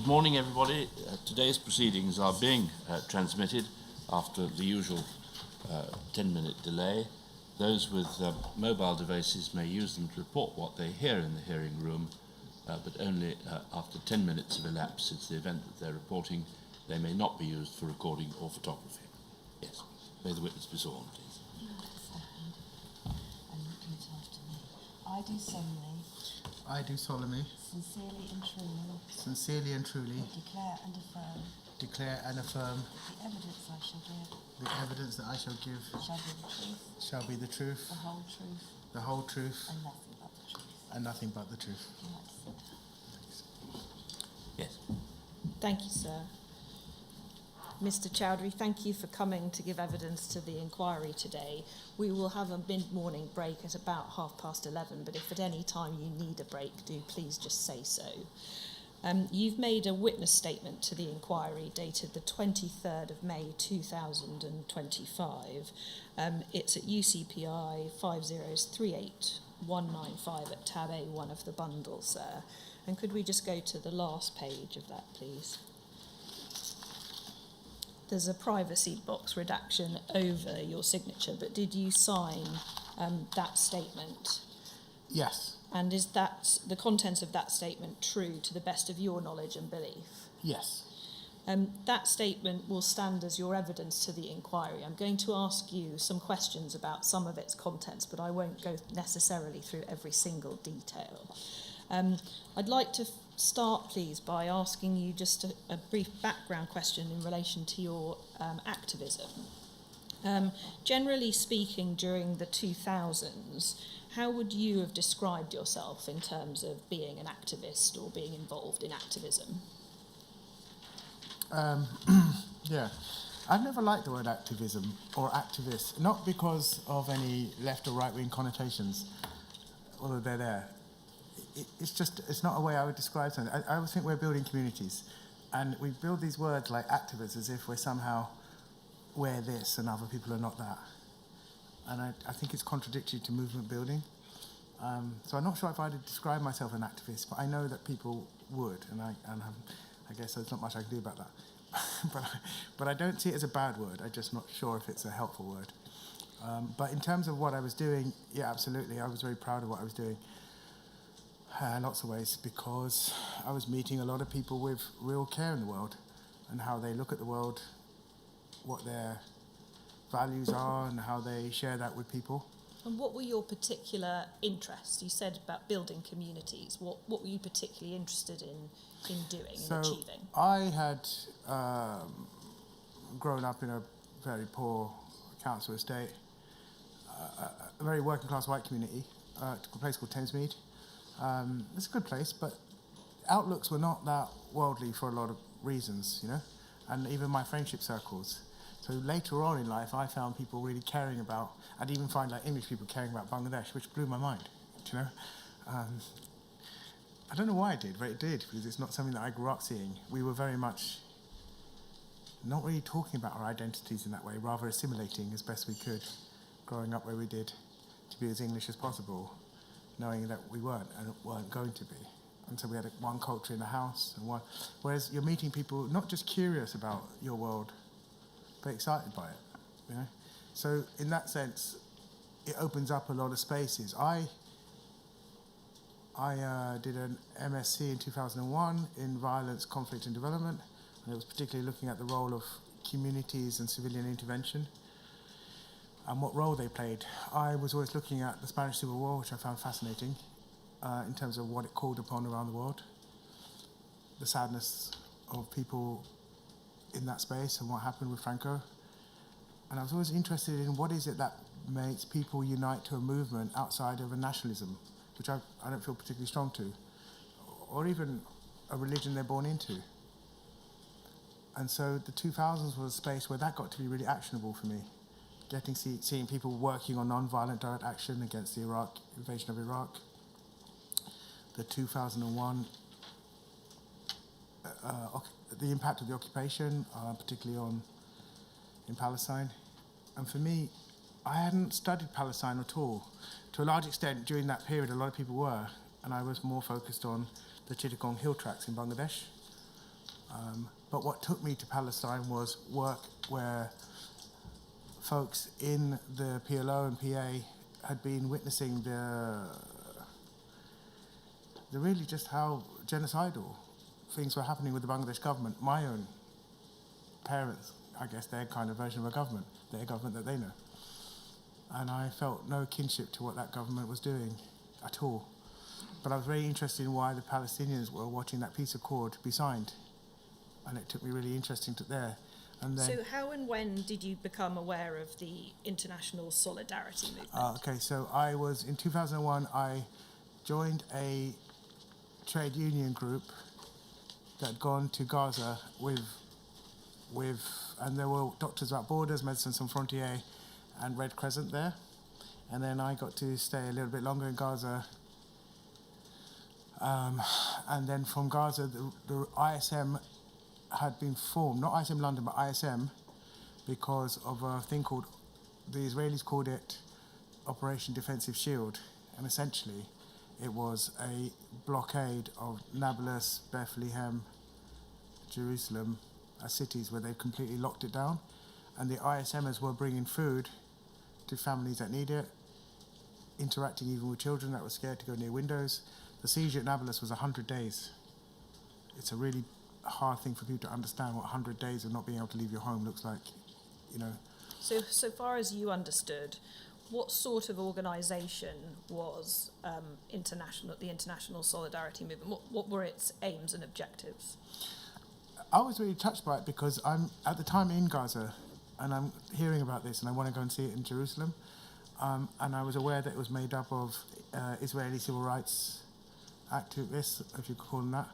Good morning, everybody. Today's proceedings are being transmitted after the usual 10-minute delay. Those with mobile devices may use them to report what they hear in the hearing room, but only after 10 minutes have elapsed since the event that they're reporting. They may not be used for recording or photography. Yes. May the witness be sworn, please. And repeat after me. I do solemnly, sincerely and truly, declare and affirm that the evidence that I shall give shall be the truth, the whole truth, and nothing but the truth. Yes. Thank you, sir. Mr. Choudhury, thank you for coming to give evidence to the inquiry today. We will have a mid-morning break at about 11:30, but if at any time you need a break, do please just say so. You've made a witness statement to the inquiry dated the 23rd of May 2025. It's at UCPI 5038195 at tab A1 of the bundle, sir. And could we just go to the last page of that, please? There's a privacy box redaction over your signature, but did you sign that statement? Yes. And is that the contents of that statement true to the best of your knowledge and belief? Yes. That statement will stand as your evidence to the inquiry. I'm going to ask you some questions about some of its contents, but I won't go necessarily through every single detail. I'd like to start, please, by asking you just a brief background question in relation to your activism. Generally speaking, during the 2000s, how would you have described yourself in terms of being an activist or being involved in activism? Yeah. I've never liked the word activism or activist, not because of any left or right-wing connotations, although they're there. It's not a way I would describe something. I always think we're building communities, and we build these words like activists as if we're this and other people are not that. And I think it's contradictory to movement building. So I'm not sure if I'd describe myself an activist, but I know that people would, and I guess there's not much I can do about that. but I don't see it as a bad word. I'm just not sure if it's a helpful word. But in terms of what I was doing, yeah, absolutely. I was very proud of what I was doing. Lots of ways, because I was meeting a lot of people with real care in the world and how they look at the world, what their values are and how they share that with people. And what were your particular interests? You said about building communities. What were you particularly interested in doing and achieving? I had grown up in a very poor council estate, a very working class white community, a place called Thamesmead. It's a good place, but outlooks were not that worldly for a lot of reasons, you know, and even my friendship circles. So later on in life, I found people really caring about, I'd even find like English people caring about Bangladesh, which blew my mind, you know. I don't know why it did, but it did, because it's not something that I grew up seeing. We were very much not really talking about our identities in that way, rather assimilating as best we could, growing up where we did, to be as English as possible, knowing that we weren't and weren't going to be. And so we had one culture in the house, whereas you're meeting people not just curious about your world, but excited by it, you know? So in that sense, it opens up a lot of spaces. I did an MSc in 2001 in violence, conflict and development, and it was particularly looking at the role of communities and civilian intervention and what role they played. I was always looking at the Spanish Civil War, which I found fascinating in terms of what it called upon around the world, the sadness of people in that space and what happened with Franco. And I was always interested in what is it that makes people unite to a movement outside of a nationalism, which I don't feel particularly strong to, or even a religion they're born into. And so the 2000s was a space where that got to be really actionable for me. Seeing people working on non-violent direct action against the invasion of Iraq. The 2001, the impact of the occupation, particularly in Palestine. And for me, I hadn't studied Palestine at all. To a large extent, during that period, a lot of people were, and I was more focused on the Chittagong hill tracts in Bangladesh. But what took me to Palestine was work where folks in the PLO and PA had been witnessing the really just how genocidal things were happening with the Bangladesh government. My own parents, I guess, their kind of version of a government, their government that they know. And I felt no kinship to what that government was doing at all. But I was very interested in why the Palestinians were watching that peace accord be signed. And it took me really interesting to there. And then, So how and when did you become aware of the international solidarity movement? okay, so I was, in 2001, I joined a trade union group that had gone to Gaza with, and there were Doctors Without Borders, Médecins Sans Frontières, and Red Crescent there. And then I got to stay a little bit longer in Gaza. And then from Gaza, the ISM had been formed, not ISM London, but ISM, because of a thing called, the Israelis called it Operation Defensive Shield. And essentially, it was a blockade of Nablus, Bethlehem, Jerusalem, as cities where they completely locked it down. And the ISMers were bringing food to families that need it, interacting even with children that were scared to go near windows. The siege at Nablus was 100 days. It's a really hard thing for people to understand what 100 days of not being able to leave your home looks like, you know. So far as you understood, what sort of organisation was the International Solidarity Movement? What were its aims and objectives? I was really touched by it because I'm at the time in Gaza and I'm hearing about this and I want to go and see it in Jerusalem. And I was aware that it was made up of Israeli civil rights activists, if you could call them that,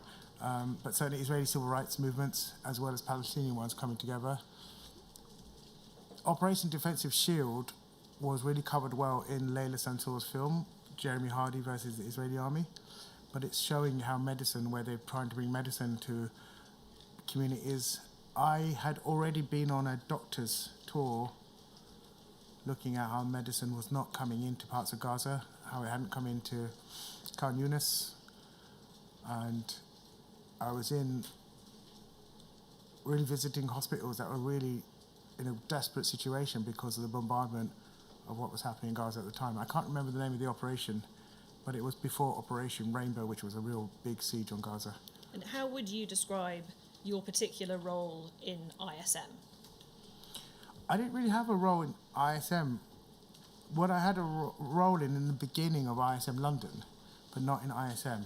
but certainly Israeli civil rights movements as well as Palestinian ones coming together. Operation Defensive Shield was really covered well in Layla Sansour's film, Jeremy Hardy versus the Israeli army, but it's showing how medicine, where they're trying to bring medicine to communities. I had already been on a doctor's tour looking at how medicine was not coming into parts of Gaza, how it hadn't come into Khan Yunis, and I was in really visiting hospitals that were really in a desperate situation because of the bombardment of what was happening in Gaza at the time. I can't remember the name of the operation, but it was before Operation Rainbow, which was a real big siege on Gaza. And how would you describe your particular role in ISM? I didn't really have a role in ISM. What I had a role in the beginning of ISM London, but not in ISM.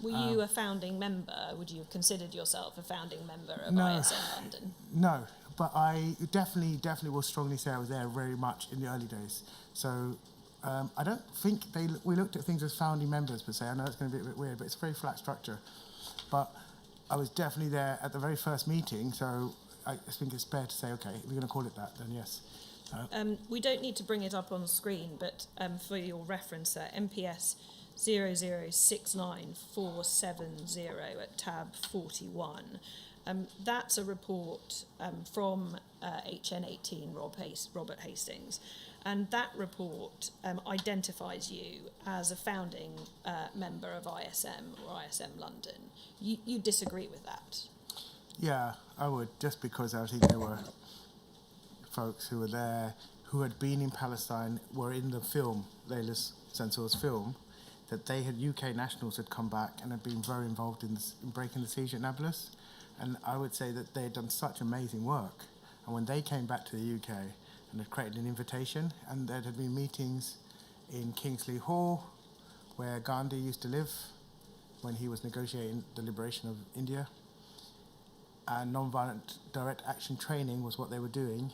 Were you a founding member? Would you have considered yourself a founding member of No. ISM London? No, but I definitely will strongly say I was there very much in the early days. So I don't think we looked at things as founding members per se. I know it's going to be a bit weird, but it's a very flat structure. But I was definitely there at the very first meeting, so I think it's fair to say, okay, if we're going to call it that, then yes. We don't need to bring it up on the screen, but for your reference, MPS 0069470 at tab 41. That's a report from HN18 Robert Hastings, and that report identifies you as a founding member of ISM or ISM London. You disagree with that? Yeah, I would, just because I think there were folks who were there who had been in Palestine, were in the film, Layla Sansour's film, that they had, UK nationals had come back and had been very involved in breaking the siege at Nablus. And I would say that they had done such amazing work. And when they came back to the UK and had created an invitation, and there had been meetings in Kingsley Hall, where Gandhi used to live when he was negotiating the liberation of India. And non-violent direct action training was what they were doing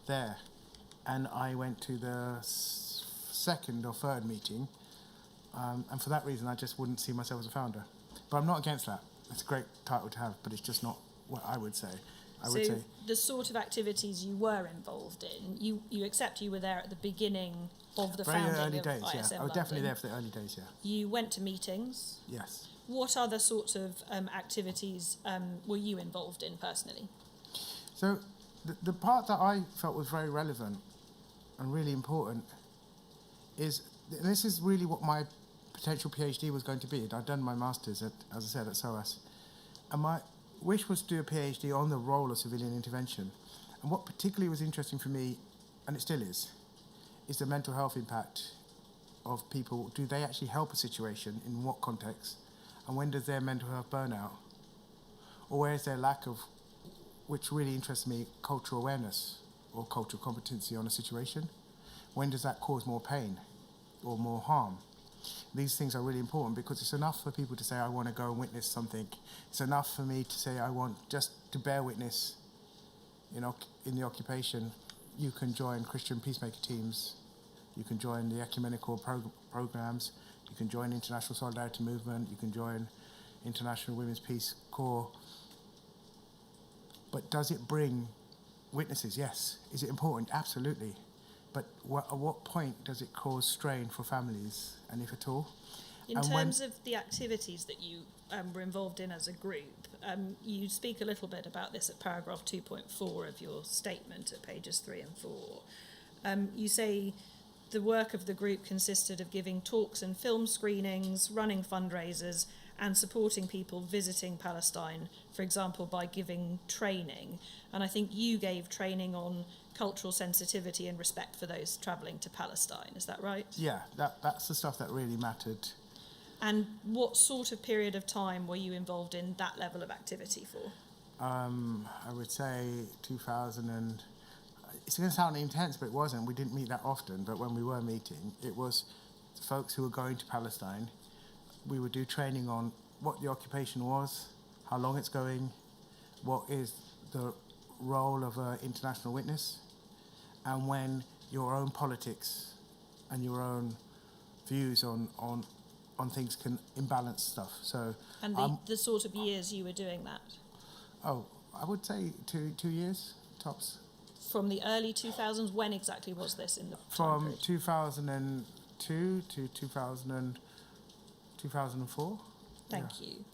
there. And I went to the second or third meeting, and for that reason I just wouldn't see myself as a founder. But I'm not against that. It's a great title to have, but it's just not what I would say. I would say the sort of activities you were involved in, you accept you were there at the beginning of the very founding early of days, ISM yeah. I was London. definitely there for the early days, yeah. You went to meetings. Yes. What other sorts of activities were you involved in personally? So the part that I felt was very relevant and really important is, and this is really what my potential PhD was going to be. I'd done my master's at, as I said, at SOAS. And wish was to do a PhD on the role of civilian intervention. And what particularly was interesting for me, and it still is the mental health impact of people. Do they actually help a situation? In what context? And when does their mental health burn out? Or where is their lack of, which really interests me, cultural awareness or cultural competency on a situation? When does that cause more pain or more harm? These things are really important because it's enough for people to say, I want to go and witness something. It's enough for me to say, I want just to bear witness, in the occupation. You can join Christian peacemaker teams. You can join the ecumenical programs. You can join International Solidarity Movement. You can join International Women's Peace Corps. But does it bring witnesses? Yes. Is it important? Absolutely. But at what point does it cause strain for families, and if at all? In terms of the activities that you were involved in as a group, you speak a little bit about this at paragraph 2.4 of your statement at pages 3 and 4. You say the work of the group consisted of giving talks and film screenings, running fundraisers, and supporting people visiting Palestine, for example, by giving training. And I think you gave training on cultural sensitivity and respect for those travelling to Palestine. Is that right? Yeah, that's the stuff that really mattered. And what sort of period of time were you involved in that level of activity for? I would say 2000 and... It's going to sound intense, but it wasn't. We didn't meet that often, but when we were meeting, it was folks who were going to Palestine. We would do training on what the occupation was, how long it's going, what is the role of an international witness, and when your own politics and your own views on things can imbalance stuff. So, and the sort of years you were doing that? Oh, I would say two years, tops. From the early 2000s, when exactly was this in the From 2002 to 2004. Thank you.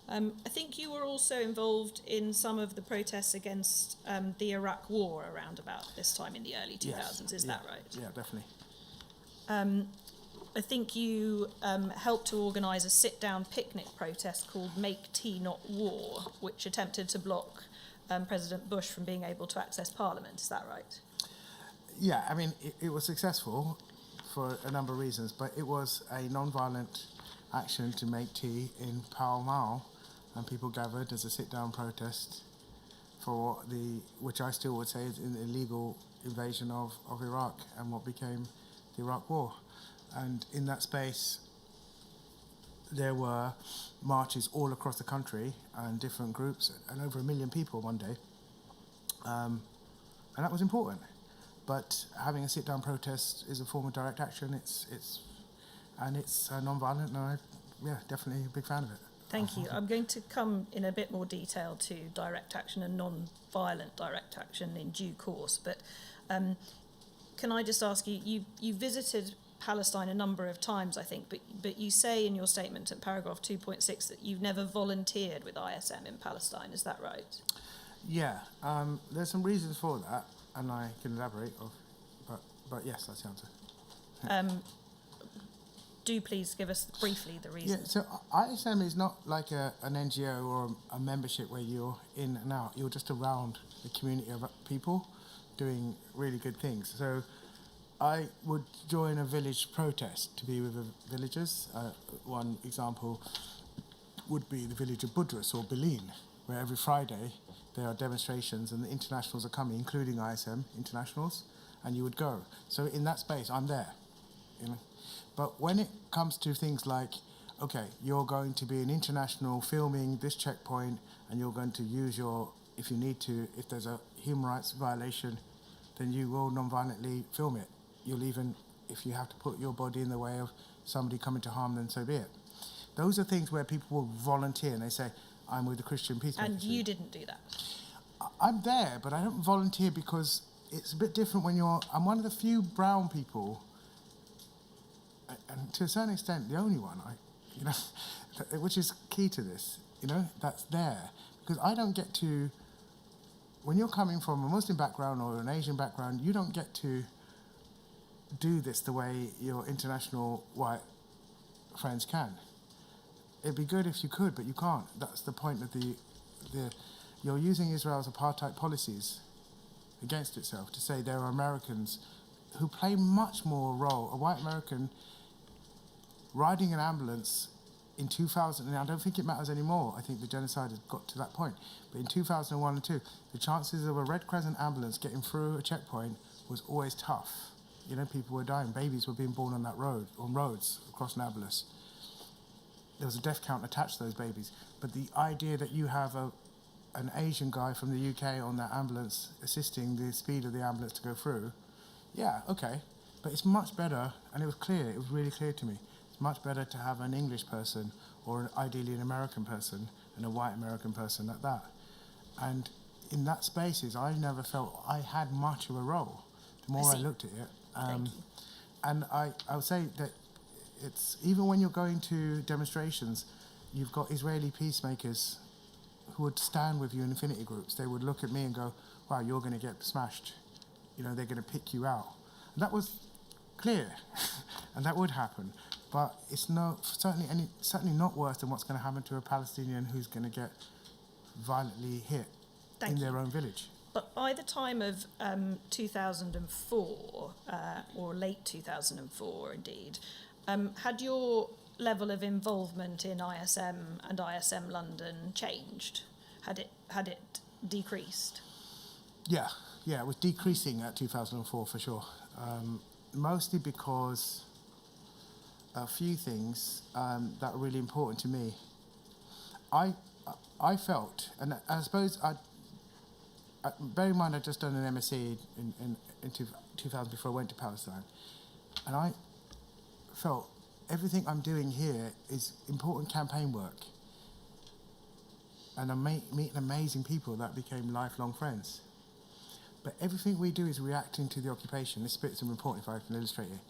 I think you were also involved in some of the protests against the Iraq War around about this time in the early 2000s, yes. Is that right? Yeah, definitely. I think you helped to organise a sit-down picnic protest called Make Tea Not War, which attempted to block President Bush from being able to access Parliament. Is that right? Yeah, I mean, it was successful for a number of reasons, but it was a non-violent action to make tea in Pall Mall, and people gathered as a sit-down protest for which I still would say is an illegal invasion of Iraq and what became the Iraq War. And in that space, there were marches all across the country and different groups, and over 1 million people one day. And that was important. But having a sit-down protest is a form of direct action. It's non-violent, and I'm definitely a big fan of it. Thank you. I'm going to come in a bit more detail to direct action and non-violent direct action in due course. But can I just ask you, you visited Palestine a number of times, I think, but you say in your statement at paragraph 2.6 that you've never volunteered with ISM in Palestine. Is that right? Yeah, there's some reasons for that, and I can elaborate. But yes, that's the answer. Do please give us briefly the reasons. Yeah, so ISM is not like an NGO or a membership where you're in and out. You're just around the community of people doing really good things. So I would join a village protest to be with the villagers. One example would be the village of Budrus or Bilin, where every Friday there are demonstrations and the internationals are coming, including ISM internationals, and you would go. So in that space, I'm there. But when it comes to things like, okay, you're going to be an international filming this checkpoint, and you're going to use if you need to, if there's a human rights violation, then you will non-violently film it. You'll even, if you have to put your body in the way of somebody coming to harm, then so be it. Those are things where people will volunteer and they say, I'm with the Christian Peacemaker. And you didn't do that? I'm there, but I don't volunteer because it's a bit different when I'm one of the few brown people, and to a certain extent, the only one, which is key to this, that's there. Because I don't get to, when you're coming from a Muslim background or an Asian background, you don't get to do this the way your international white friends can. It'd be good if you could, but you can't. That's the point of the you're using Israel's apartheid policies against itself to say there are Americans who play much more role. A white American riding an ambulance in 2000, and I don't think it matters anymore. I think the genocide has got to that point. But in 2001 and 2, the chances of a Red Crescent ambulance getting through a checkpoint was always tough. You know, people were dying. Babies were being born on that road, on roads across Nablus. There was a death count attached to those babies. But the idea that you have an Asian guy from the UK on that ambulance assisting the speed of the ambulance to go through, yeah, okay. But it's much better, and it was really clear to me, it's much better to have an English person or ideally an American person and a white American person at that. And in that spaces, I never felt I had much of a role. The more I looked at it, and I would say that it's, even when you're going to demonstrations, you've got Israeli peacemakers who would stand with you in affinity groups. They would look at me and go, wow, you're going to get smashed. You know, they're going to pick you out. And that was clear, and that would happen. But it's certainly not worse than what's going to happen to a Palestinian who's going to get violently hit in their own village. But by the time of 2004, or late 2004 indeed, had your level of involvement in ISM and ISM London changed? Had it decreased? Yeah, it was decreasing at 2004 for sure. Mostly because a few things that were really important to me. I felt, and I suppose bear in mind I'd just done an MSc in 2000 before I went to Palestine, and I felt everything I'm doing here is important campaign work, and I'm meeting amazing people that became lifelong friends. But everything we do is reacting to the occupation. This bit's important if I can illustrate it.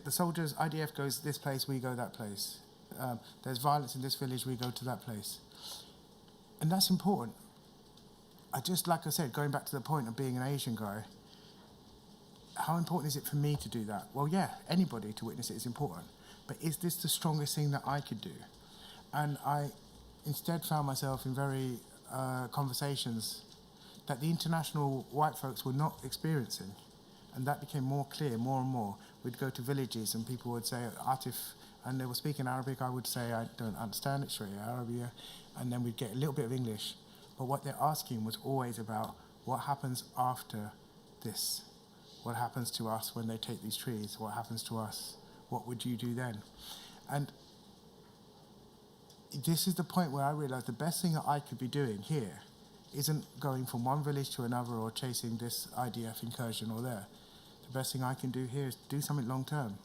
The soldiers, IDF goes this place, we go that place. There's violence in this village, we go to that place. And that's important. Like I said, going back to the point of being an Asian guy, how important is it for me to do that? Well, yeah, anybody to witness it is important. But is this the strongest thing that I could do? And I instead found myself in very conversations that the international white folks were not experiencing. And that became more clear, more and more. We'd go to villages and people would say, Atif, and they were speaking Arabic. I would say, I don't understand it, Sharia Arabia. And then we'd get a little bit of English. But what they're asking was always about what happens after this. What happens to us when they take these trees? What happens to us? What would you do then? And this is the point where I realized the best thing that I could be doing here isn't going from one village to another or chasing this IDF incursion or there. The best thing I can do here is do something long term.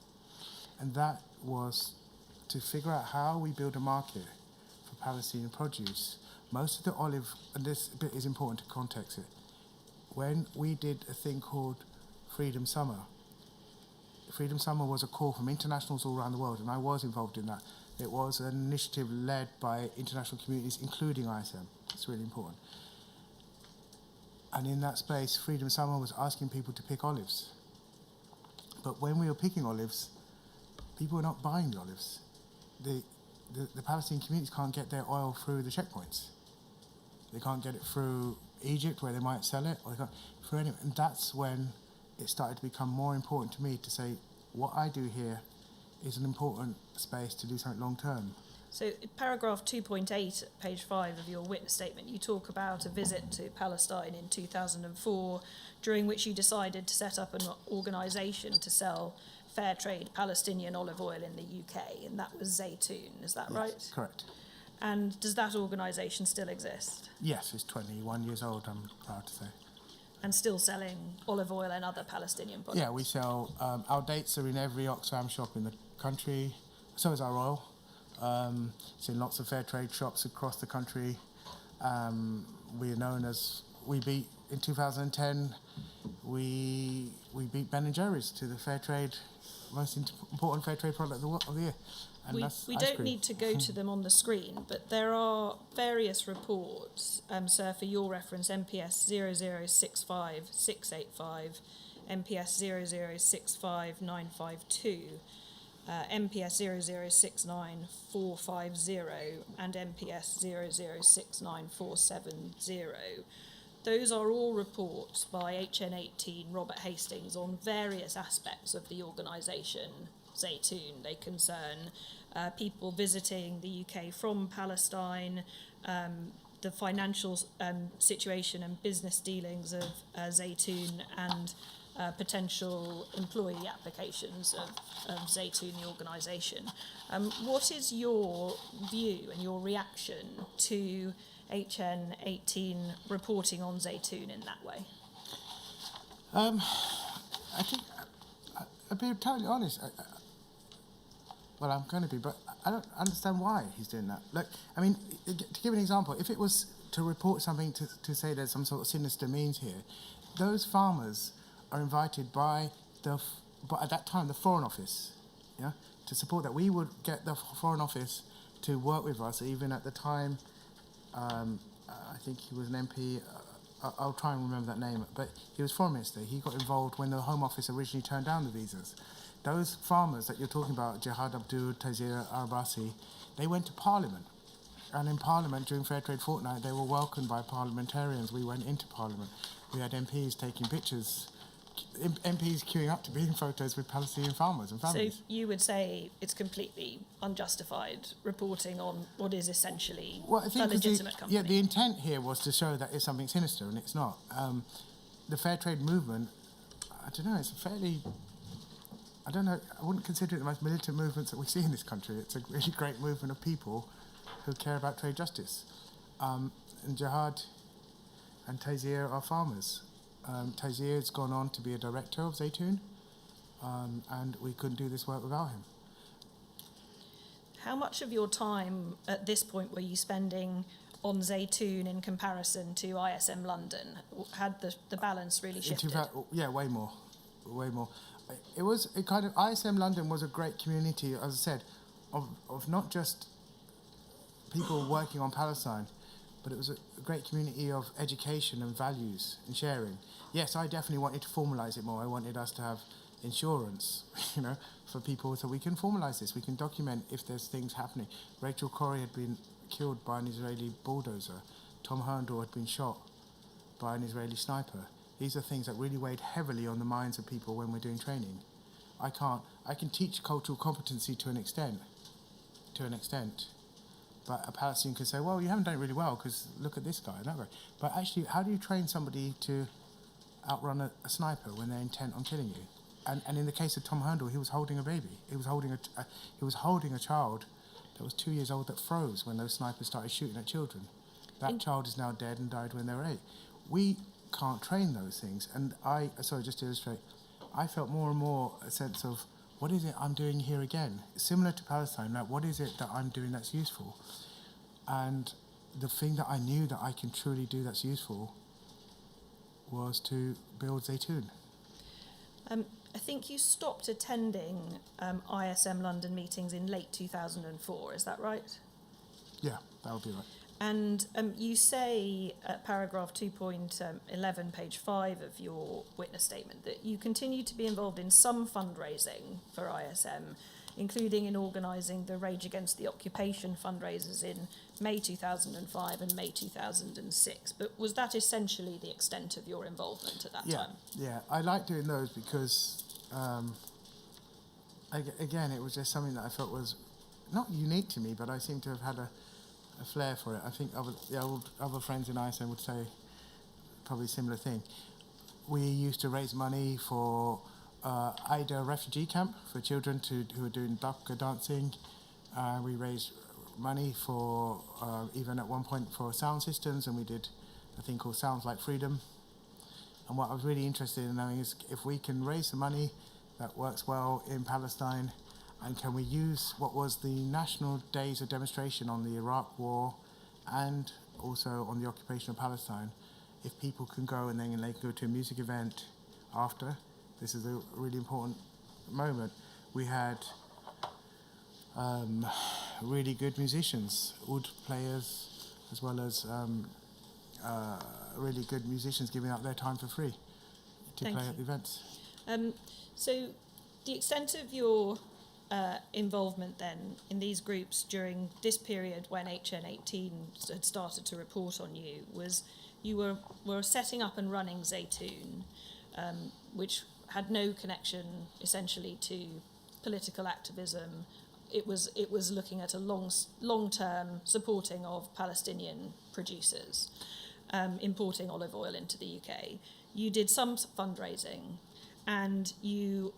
And that was to figure out how we build a market for Palestinian produce. Most of the olive, and this bit is important to context it, when we did a thing called Freedom Summer was a call from internationals all around the world, and I was involved in that. It was an initiative led by international communities, including ISM. It's really important. And in that space, Freedom Summer was asking people to pick olives. But when we were picking olives, people were not buying the olives. The Palestinian communities can't get their oil through the checkpoints. They can't get it through Egypt, where they might sell it, or they can't through anywhere. And that's when it started to become more important to me to say, what I do here is an important space to do something long term. So in paragraph 2.8, page 5 of your witness statement, you talk about a visit to Palestine in 2004, during which you decided to set up an organisation to sell fair trade Palestinian olive oil in the UK, and that was Zaytoun, is that right? Yes, correct. And does that organisation still exist? Yes, it's 21 years old, I'm proud to say. And still selling olive oil and other Palestinian products? Yeah, we sell, our dates are in every Oxfam shop in the country, so is our oil. It's in lots of fair trade shops across the country. We are known as, in 2010, we beat Ben & Jerry's to the fair trade, most important fair trade product of the year. And we don't need to go to them on the screen, but there are various reports, sir, for your reference, MPS 0065685, MPS 0065952, MPS 0069450 and MPS 0069470. Those are all reports by HN18 Robert Hastings on various aspects of the organisation Zaytoun. They concern people visiting the UK from Palestine, the financial situation and business dealings of Zaytoun, and potential employee applications of Zaytoun, the organisation. What is your view and your reaction to HN18 reporting on Zaytoun in that way? I think, I'll be totally honest, well, I'm going to be, but I don't understand why he's doing that. Look, I mean, to give an example, if it was to report something to say there's some sort of sinister means here, those farmers are invited by at that time, the Foreign Office, yeah, to support that. We would get the Foreign Office to work with us, even at the time, I think he was an MP, I'll try and remember that name, but he was Foreign Minister. He got involved when the Home Office originally turned down the visas. Those farmers that you're talking about, Jihad Abdul, Tazir Arbasi, they went to Parliament. And in Parliament, during Fair Trade Fortnight, they were welcomed by parliamentarians. We went into Parliament. We had MPs taking pictures, MPs queuing up to be in photos with Palestinian farmers and families. So you would say it's completely unjustified reporting on what is essentially a legitimate company? Yeah, the intent here was to show that it's something sinister, and it's not. The fair trade movement, I don't know, it's a fairly... I don't know, I wouldn't consider it the most militant movements that we see in this country. It's a really great movement of people who care about trade justice. And Jihad and Tazir are farmers. Tazir's gone on to be a director of Zaytoun, and we couldn't do this work without him. How much of your time at this point were you spending on Zaytoun in comparison to ISM London? Had the balance really shifted? Yeah, way more. ISM London was a great community, as I said, of not just people working on Palestine, but it was a great community of education and values and sharing. Yes, I definitely wanted to formalise it more. I wanted us to have insurance, for people, so we can formalise this. We can document if there's things happening. Rachel Corrie had been killed by an Israeli bulldozer. Tom Herndl had been shot by an Israeli sniper. These are things that really weighed heavily on the minds of people when we're doing training. I can teach cultural competency to an extent, but a Palestinian can say, well, you haven't done it really well because look at this guy and that guy. But actually, how do you train somebody to outrun a sniper when they're intent on killing you? And in the case of Tom Herndl, he was holding a baby. He was holding a child that was 2 years old that froze when those snipers started shooting at children. That child is now dead and died when they were 8. We can't train those things. And just to illustrate, I felt more and more a sense of, what is it I'm doing here again? Similar to Palestine, like, what is it that I'm doing that's useful? And the thing that I knew that I can truly do that's useful was to build Zaytoun. I think you stopped attending ISM London meetings in late 2004, is that right? Yeah, that would be right. And you say at paragraph 2.11, page 5 of your witness statement, that you continue to be involved in some fundraising for ISM, including in organising the Rage Against the Occupation fundraisers in May 2005 and May 2006. But was that essentially the extent of your involvement at that time? Yeah, I like doing those because, again, it was just something that I felt was not unique to me, but I seem to have had a flair for it. I think other friends in ISM would say probably a similar thing. We used to raise money for Aida refugee camp for children who are doing Dakka dancing. We raised money for, even at one point, for sound systems, and we did a thing called Sounds Like Freedom. And what I was really interested in knowing is if we can raise some money that works well in Palestine, and can we use what was the national days of demonstration on the Iraq War and also on the occupation of Palestine, if people can go and then they can go to a music event after. This is a really important moment. We had really good musicians, oud players, as well as really good musicians giving up their time for free to play at the events. So the extent of your involvement then in these groups during this period when HN18 had started to report on you was you were setting up and running Zaytoon, which had no connection essentially to political activism. It was looking at a long-term supporting of Palestinian producers, importing olive oil into the UK. You did some fundraising, and you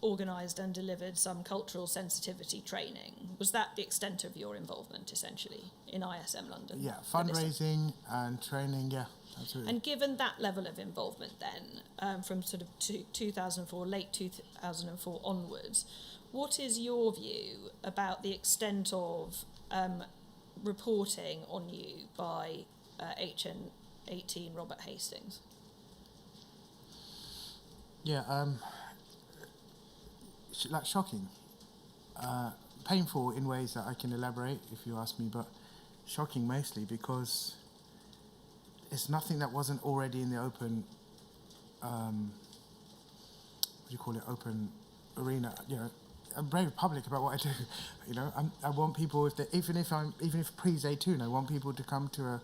organised and delivered some cultural sensitivity training. Was that the extent of your involvement, essentially, in ISM London? Yeah, fundraising and training, yeah, absolutely. And given that level of involvement then, from sort of 2004, late 2004 onwards, what is your view about the extent of reporting on you by HN18 Robert Hastings? Yeah, like shocking. Painful in ways that I can elaborate if you ask me, but shocking mostly because it's nothing that wasn't already in the open, open arena. You know, I'm very public about what I do. You know, I want people, even if pre-Zaytoon, I want people to come to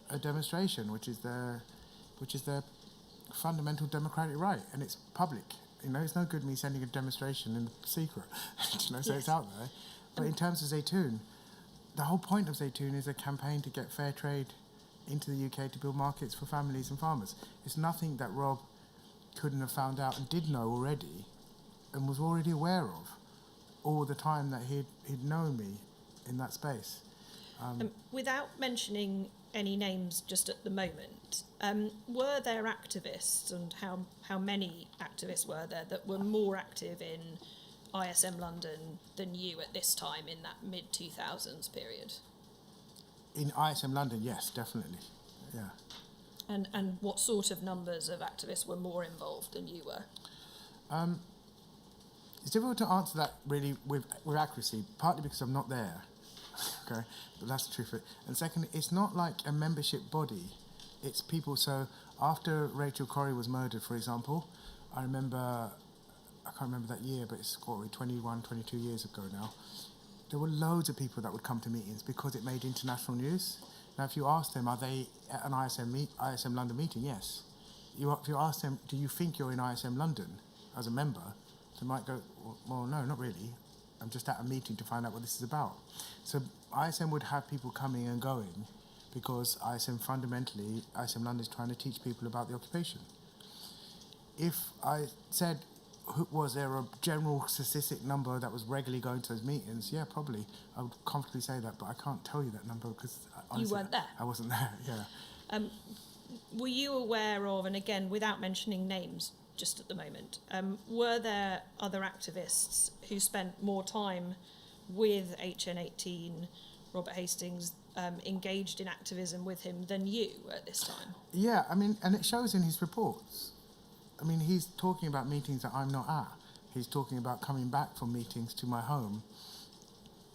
a demonstration, which is their fundamental democratic right, and it's public. You know, it's no good me sending a demonstration in secret, you know, so Yes. it's out there. But in terms of Zaytoon, the whole point of Zaytoon is a campaign to get fair trade into the UK to build markets for families and farmers. It's nothing that Rob couldn't have found out and did know already and was already aware of all the time that he'd known me in that space. Without mentioning any names just at the moment, were there activists, and how many activists were there that were more active in ISM London than you at this time in that mid-2000s period? In ISM London, yes, definitely, yeah. And what sort of numbers of activists were more involved than you were? It's difficult to answer that really with accuracy, partly because I'm not there, okay, but that's the truth of it. And secondly, it's not like a membership body, it's people. So after Rachel Corrie was murdered, for example, I can't remember that year, but it's 21, 22 years ago now, there were loads of people that would come to meetings because it made international news. Now, if you ask them, are they at an ISM London meeting? Yes. If you ask them, do you think you're in ISM London as a member? They might go, well, no, not really. I'm just at a meeting to find out what this is about. So ISM would have people coming and going because ISM London is trying to teach people about the occupation. If I said, was there a general statistic number that was regularly going to those meetings? Yeah, probably. I would comfortably say that, but I can't tell you that number because honestly, You weren't there? I wasn't there, yeah. Were you aware of, and again, without mentioning names just at the moment, were there other activists who spent more time with HN18, Robert Hastings, engaged in activism with him than you at this time? Yeah, I mean, and it shows in his reports. I mean, he's talking about meetings that I'm not at. He's talking about coming back from meetings to my home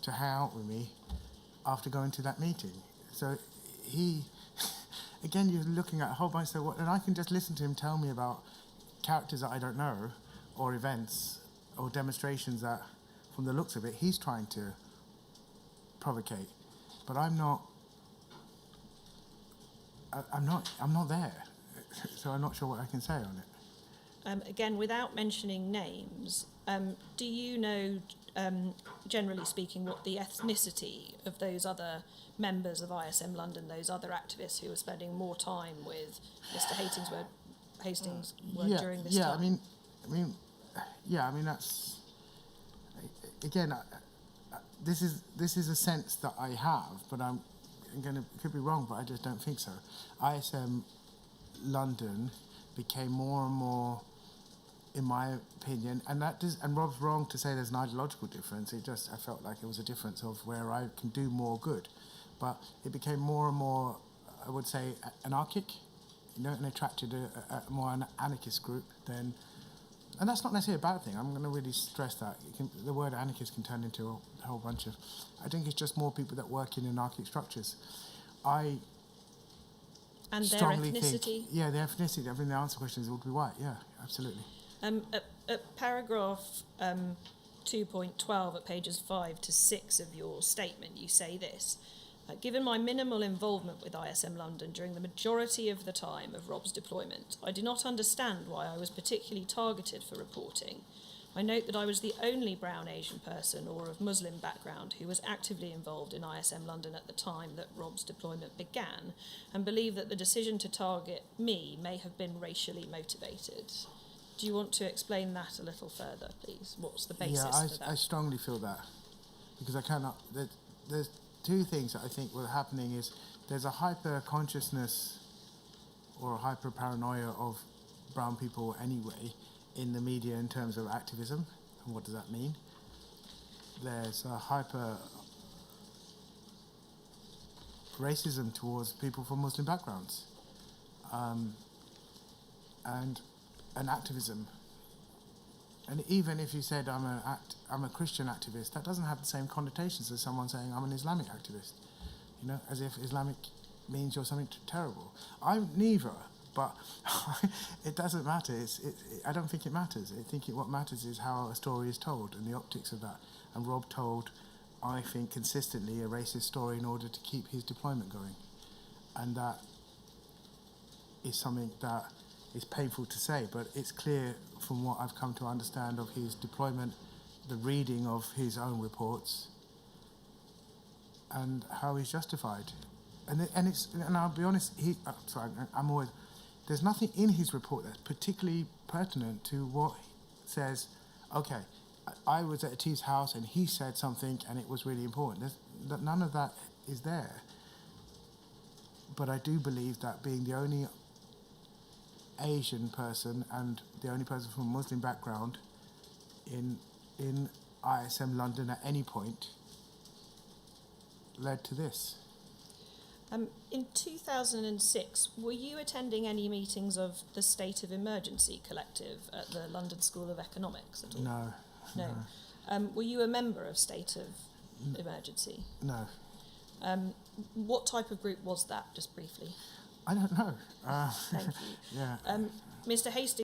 to hang out with me after going to that meeting. So again, you're looking at a whole bunch of, and I can just listen to him tell me about characters that I don't know, or events, or demonstrations that, from the looks of it, he's trying to provocate. But I'm not there. So I'm not sure what I can say on it. Again, without mentioning names, do you know, generally speaking, what the ethnicity of those other members of ISM London, those other activists who were spending more time with Mr. Hastings were during this time? I mean that's again. This is a sense that I have, but could be wrong, but I just don't think so. ISM London became more and more, in my opinion, and Rob's wrong to say there's an ideological difference. I felt like it was a difference of where I can do more good, but it became more and more, I would say, anarchic, you know, and attracted a more an anarchist group than, and that's not necessarily a bad thing. I'm going to really stress that the word anarchist can turn into a whole bunch of. I think it's just more people that work in anarchic structures. And their ethnicity? Their ethnicity. I mean, the answer to the question is it would be white. Yeah, absolutely. at paragraph 2.12 at pages 5 to 6 of your statement, you say this. Given my minimal involvement with ISM London during the majority of the time of Rob's deployment, I do not understand why I was particularly targeted for reporting. I note that I was the only brown Asian person or of Muslim background who was actively involved in ISM London at the time that Rob's deployment began, and believe that the decision to target me may have been racially motivated. Do you want to explain that a little further, please? What's the basis for that? I strongly feel that, because I cannot. There's two things that I think were happening. Is there's a hyper consciousness or a hyper paranoia of brown people anyway in the media in terms of activism, and what does that mean? There's a hyper racism towards people from Muslim backgrounds, and an activism. And even if you said I'm a Christian activist, that doesn't have the same connotations as someone saying I'm an Islamic activist. You know, as if Islamic means you're something terrible. I'm neither, but it doesn't matter. I don't think it matters. I think what matters is how a story is told and the optics of that. And Rob told, I think, consistently a racist story in order to keep his deployment going. And that is something that is painful to say, but it's clear from what I've come to understand of his deployment, the reading of his own reports, and how he's justified. And I'll be honest, there's nothing in his report that's particularly pertinent to what says, okay, I was at Atif's house and he said something and it was really important. None of that is there. But I do believe that being the only Asian person and the only person from a Muslim background in ISM London at any point led to this. In 2006, were you attending any meetings of the State of Emergency Collective at the London School of Economics at all? No. Were you a member of State of Emergency? No. What type of group was that, just briefly? I don't know. Thank you. Yeah. Mr. Hastings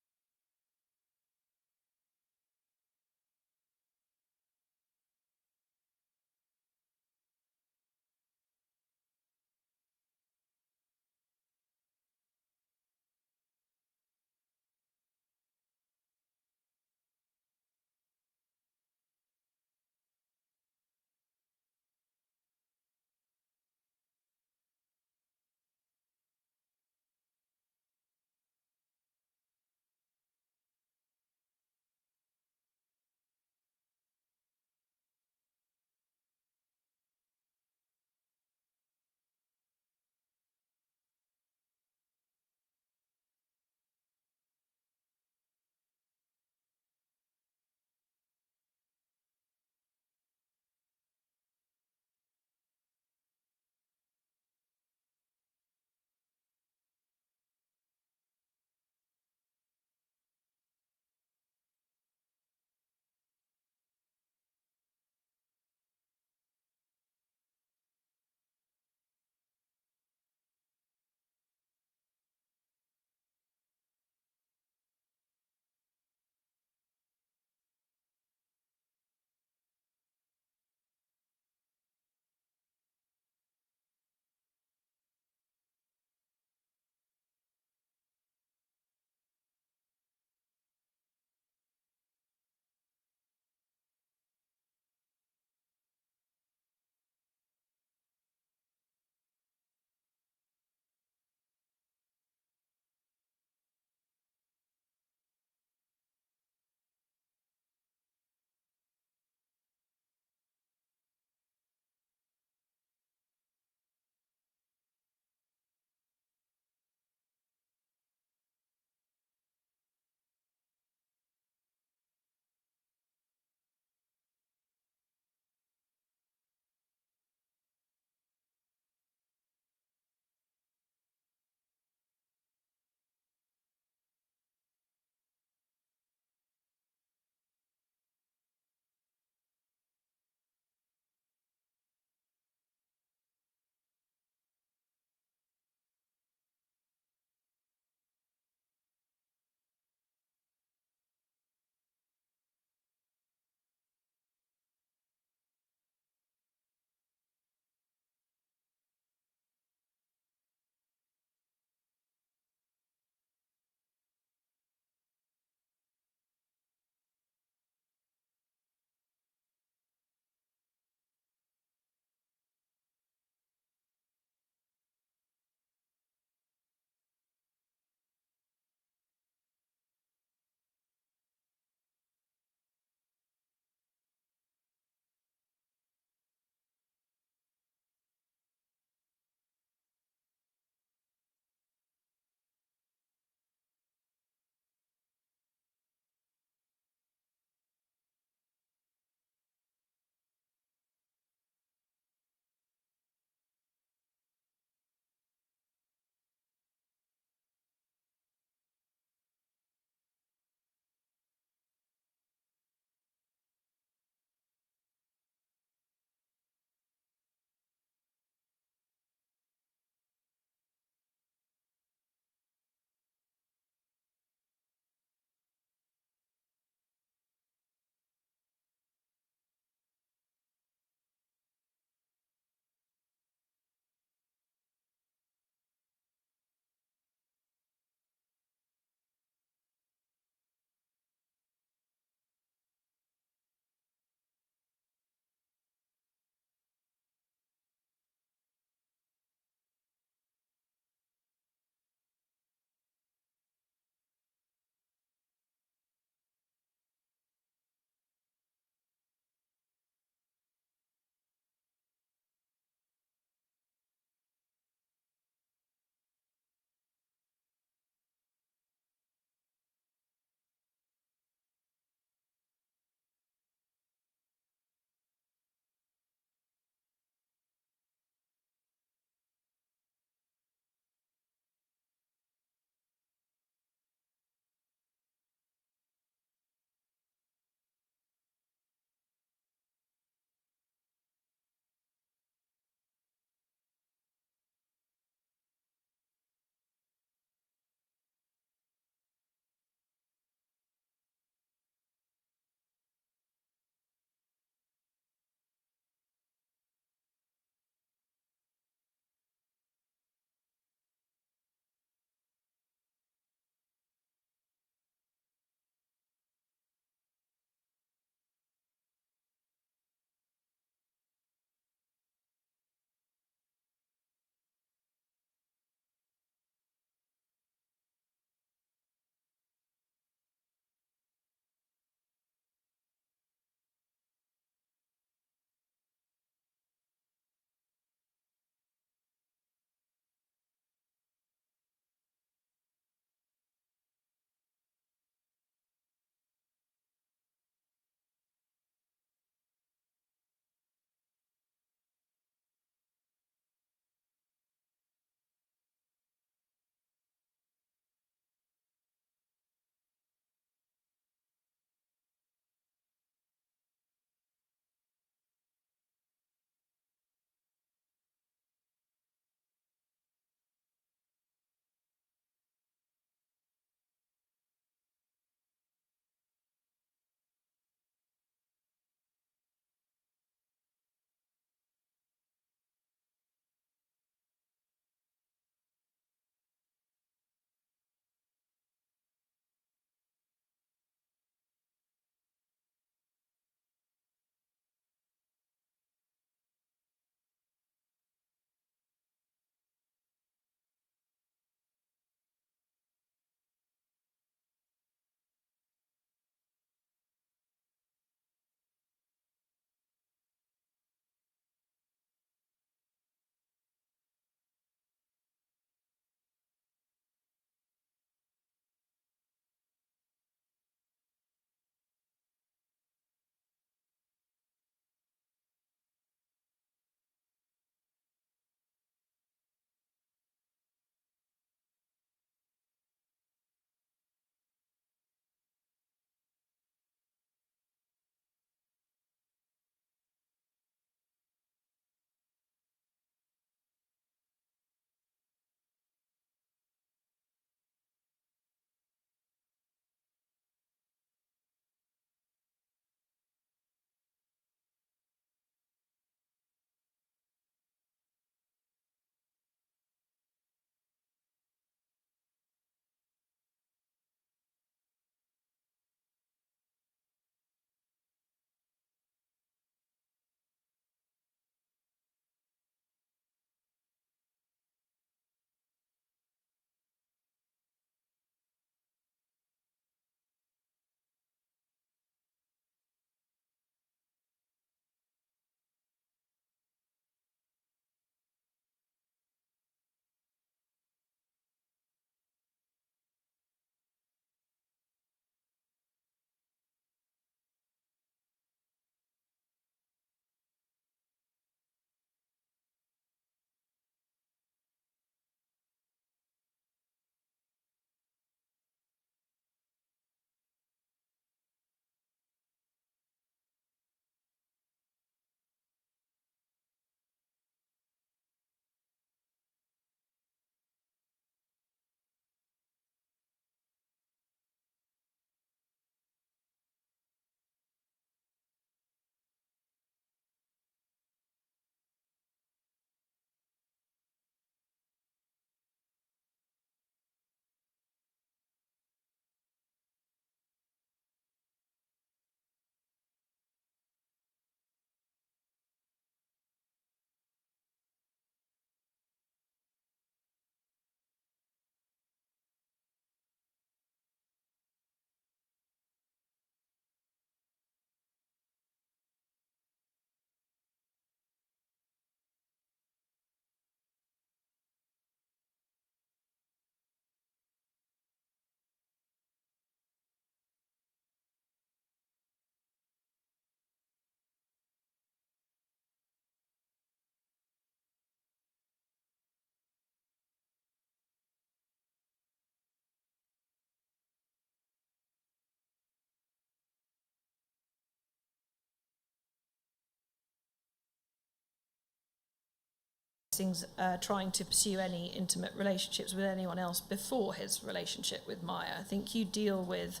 trying to pursue any intimate relationships with anyone else before his relationship with Maya. I think you deal with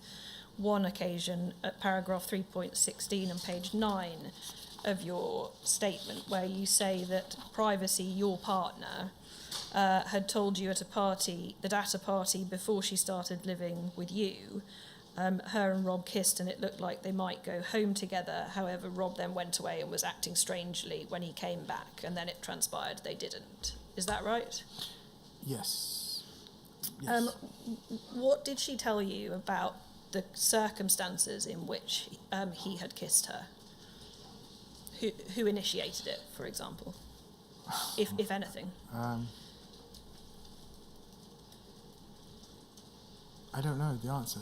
one occasion at paragraph 3.16 on page 9 of your statement, where you say that Privacy, your partner, had told you at a party before she started living with you, her and Rob kissed and it looked like they might go home together. However, Rob then went away and was acting strangely when he came back, and then it transpired they didn't. Is that right? Yes. Yes. What did she tell you about the circumstances in which he had kissed her? Who initiated it, for example, if anything? I don't know the answer.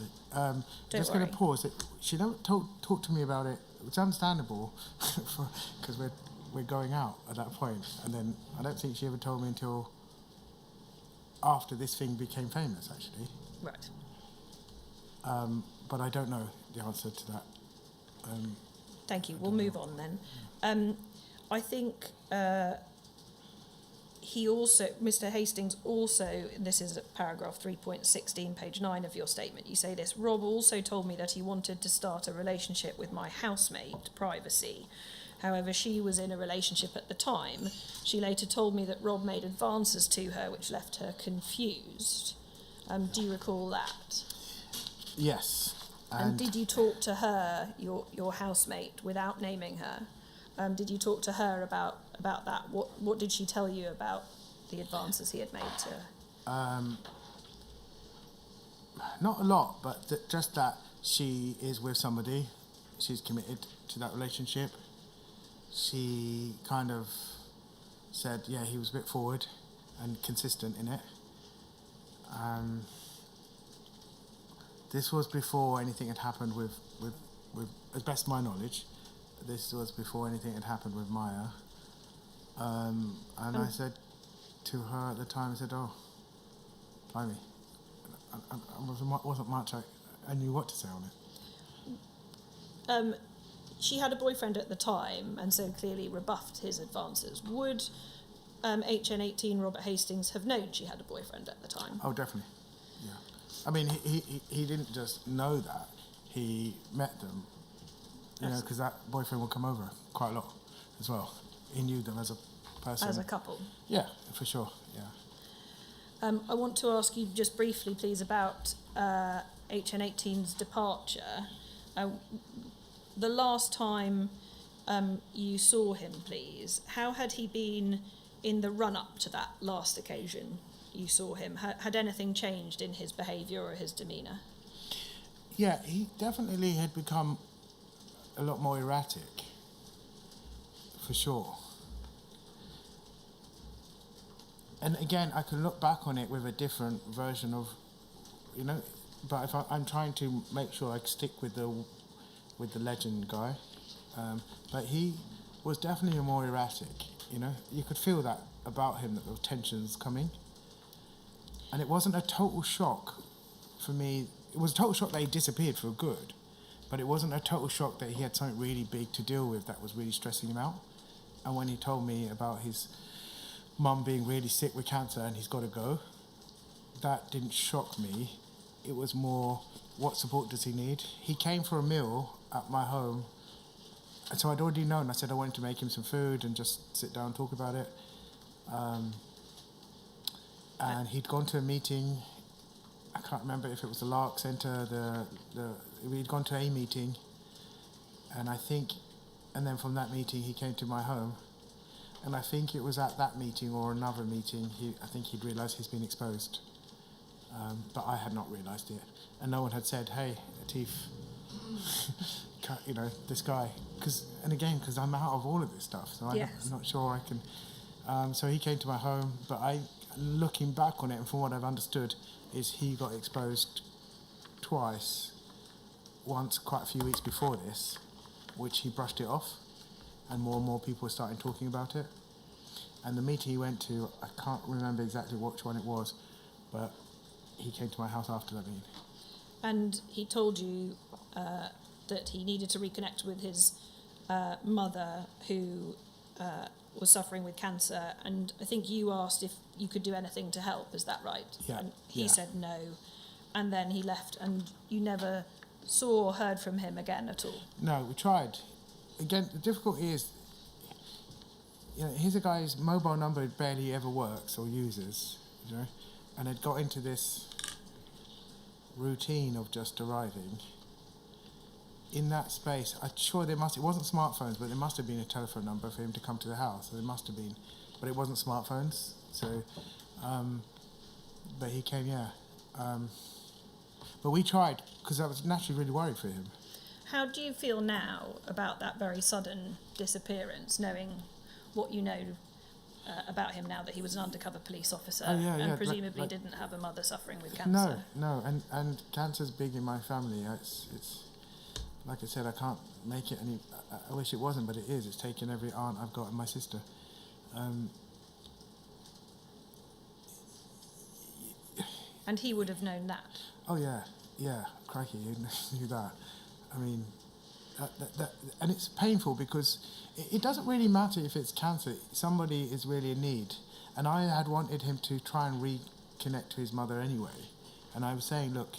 Just worry. going to pause. She never talk to me about it. It's understandable because we're going out at that point, and then I don't think she ever told me until after this thing became famous, actually. Right. But I don't know the answer to that. Thank you. We'll move on then. I think Mr. Hastings also, this is at paragraph 3.16, page 9 of your statement, you say this: Rob also told me that he wanted to start a relationship with my housemate, Privacy. However, she was in a relationship at the time. She later told me that Rob made advances to her, which left her confused. Do you recall that? Yes. And did you talk to her, your housemate, without naming her? Did you talk to her about that? What did she tell you about the advances he had made to her? Not a lot, but just that she is with somebody. She's committed to that relationship. She kind of said, yeah, he was a bit forward and consistent in it. This was before anything had happened with as best of my knowledge, this was before anything had happened with Maya. And I said to her at the time, I said, oh, blimey. Wasn't much I knew what to say on it. She had a boyfriend at the time, and so clearly rebuffed his advances. Would HN18 Robert Hastings have known she had a boyfriend at the time? Oh, definitely, yeah. I mean, he didn't just know that. He met them, you know, because that boyfriend would come over quite a lot as well. He knew them as a person. As a couple? Yeah, for sure, yeah. I want to ask you just briefly, please, about HN18's departure. The last time you saw him, please, how had he been in the run-up to that last occasion you saw him? Had anything changed in his behaviour or his demeanour? Yeah, he definitely had become a lot more erratic, for sure. And again, I can look back on it with a different version of, you know, but if I'm trying to make sure I stick with the legend guy, but he was definitely more erratic, you know. You could feel that about him, that there were tensions coming. And it wasn't a total shock for me. It was a total shock that he disappeared for good, but it wasn't a total shock that he had something really big to deal with that was really stressing him out. And when he told me about his mum being really sick with cancer and he's got to go, that didn't shock me. It was more, what support does he need? He came for a meal at my home, and so I'd already known. I said I wanted to make him some food and just sit down and talk about it. And he'd gone to a meeting. I can't remember if it was the Lark Centre. He'd gone to a meeting, and then from that meeting he came to my home, and I think it was at that meeting or another meeting. I think he'd realised he's been exposed, but I had not realised it, and no one had said, "Hey, Atif, you know this guy," because I'm out of all of this stuff, so I'm not sure I can. So he came to my home, but looking back on it, and from what I've understood, is he got exposed twice. Once quite a few weeks before this, which he brushed it off, and more people were starting talking about it. And the meeting he went to, I can't remember exactly which one it was, but he came to my house after that meeting. And he told you that he needed to reconnect with his mother, who was suffering with cancer, and I think you asked if you could do anything to help. Is that right? Yeah. And he said no, and then he left, and you never saw or heard from him again at all. No, we tried. Again, the difficulty is, here's a guy whose mobile number barely ever works or uses, and had got into this routine of just arriving. In that space, I'm sure it wasn't smartphones, but there must have been a telephone number for him to come to the house. So there must have been, but it wasn't smartphones. So, but he came, but we tried, because I was naturally really worried for him. How do you feel now about that very sudden disappearance, knowing what you know about him now, that he was an undercover police officer and presumably didn't have a mother suffering with cancer? No, and cancer's big in my family. It's like I said, I can't make it any. I wish it wasn't, but it is. It's taken every aunt I've got and my sister. And he would have known that. Oh yeah, crikey, he knew that. I mean, and it's painful because it doesn't really matter if it's cancer. Somebody is really in need, and I had wanted him to try and reconnect to his mother anyway. And I was saying, look,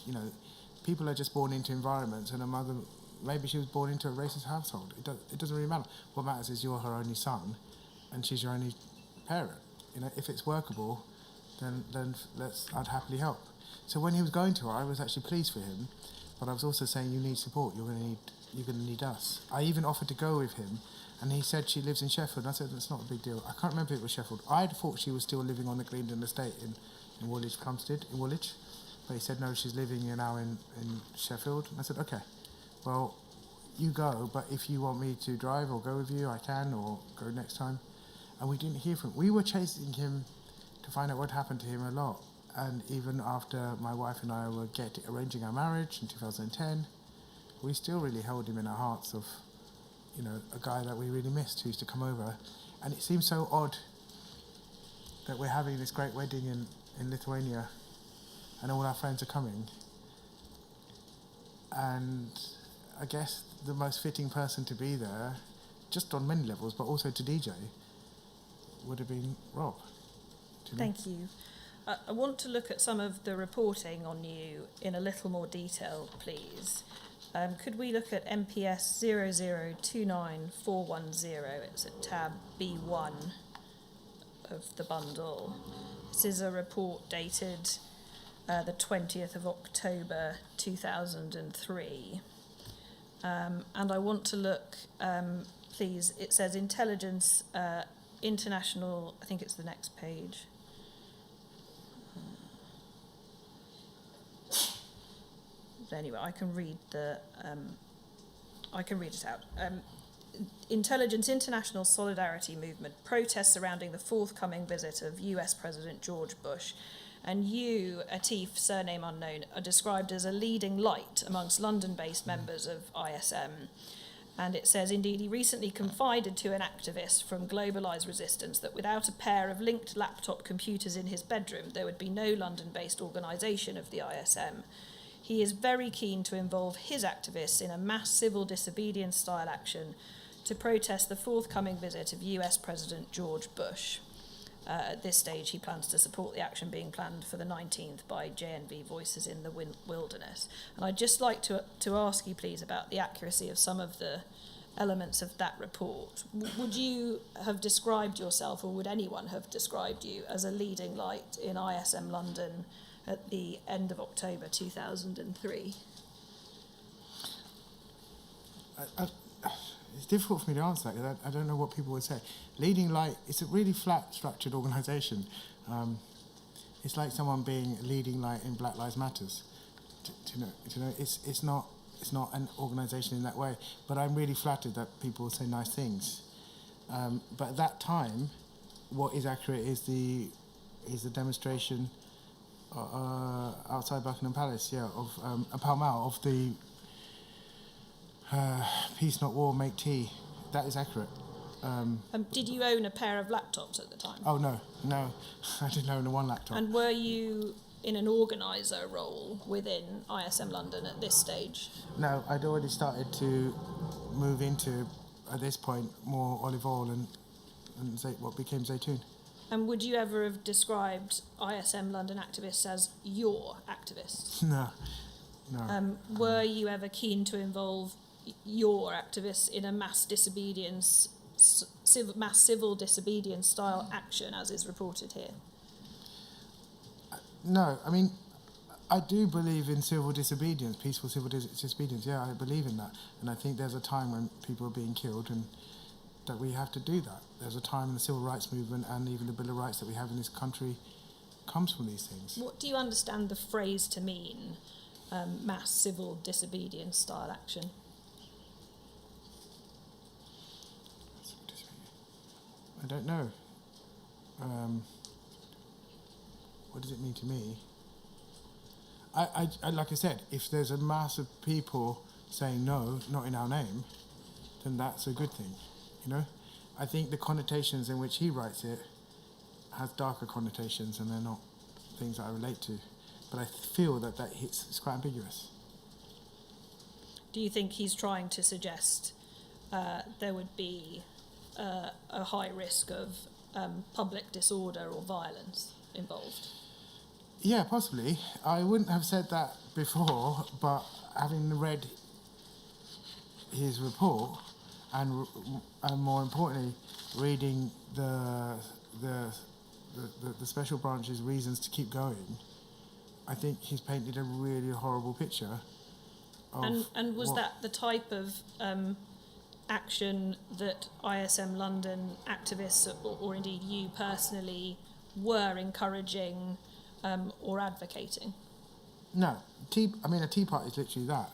people are just born into environments, and a mother, maybe she was born into a racist household. It doesn't really matter. What matters is you're her only son, and she's your only parent. If it's workable, then I'd happily help. So when he was going to her, I was actually pleased for him, but I was also saying, you need support. You're going to need us. I even offered to go with him, and he said she lives in Sheffield. And I said, that's not a big deal. I can't remember if it was Sheffield. I had thought she was still living on the Gleendon estate in Woolwich, Plumstead, in Woolwich. But he said, no, she's living now in Sheffield. And I said, okay, well, you go, but if you want me to drive or go with you, I can, or go next time. And we didn't hear from him. We were chasing him to find out what happened to him a lot. And even after my wife and I were arranging our marriage in 2010, we still really held him in our hearts of, a guy that we really missed who used to come over. And it seems so odd that we're having this great wedding in Lithuania and all our friends are coming. And I guess the most fitting person to be there, just on many levels, but also to DJ, would have been Rob. Thank you. I want to look at some of the reporting on you in a little more detail, please. Could we look at MPS 0029410? It's at tab B1 of the bundle. This is a report dated the 20th of October 2003. And I want to look, please, it says Intelligence International, I think it's the next page. Anyway, I can read it out. Intelligence International Solidarity Movement protests surrounding the forthcoming visit of US President George Bush, and you, Atif, surname unknown, are described as a leading light amongst London-based members of ISM. And it says, indeed, he recently confided to an activist from Globalised Resistance that without a pair of linked laptop computers in his bedroom, there would be no London-based organisation of the ISM. He is very keen to involve his activists in a mass civil disobedience-style action to protest the forthcoming visit of US President George Bush. At this stage, he plans to support the action being planned for the 19th by JNV Voices in the Wilderness. And I'd just like to ask you, please, about the accuracy of some of the elements of that report. Would you have described yourself, or would anyone have described you, as a leading light in ISM London at the end of October 2003? It's difficult for me to answer that because I don't know what people would say. Leading light, it's a really flat structured organisation. It's like someone being a leading light in Black Lives Matters. It's not an organisation in that way. But I'm really flattered that people say nice things. But at that time, what is accurate is the demonstration outside Buckingham Palace, of Pall Mall, of the Peace Not War, Make Tea. That is accurate. Did you own a pair of laptops at the time? Oh, no, I didn't own one laptop. And were you in an organiser role within ISM London at this stage? No, I'd already started to move into, at this point, more olive oil and and what became Zaytoon. And would you ever have described ISM London activists as your activists? No. Were you ever keen to involve your activists in a mass disobedience, mass civil disobedience style action, as is reported here? No, I mean, I do believe in civil disobedience, peaceful civil disobedience. Yeah, I believe in that. And I think there's a time when people are being killed and that we have to do that. There's a time in the civil rights movement and even the Bill of Rights that we have in this country comes from these things. What do you understand the phrase to mean, mass civil disobedience style action? I don't know. What does it mean to me? I like I said, if there's a mass of people saying no, not in our name, then that's a good thing, you know? I think the connotations in which he writes it has darker connotations and they're not things that I relate to. But I feel that it's quite ambiguous. Do you think he's trying to suggest there would be a high risk of public disorder or violence involved? Yeah, possibly. I wouldn't have said that before, but having read his report and more importantly, reading the special branch's reasons to keep going, I think he's painted a really horrible picture. And was that the type of action that ISM London activists, or indeed you personally, were encouraging or advocating? No. A tea party is literally that.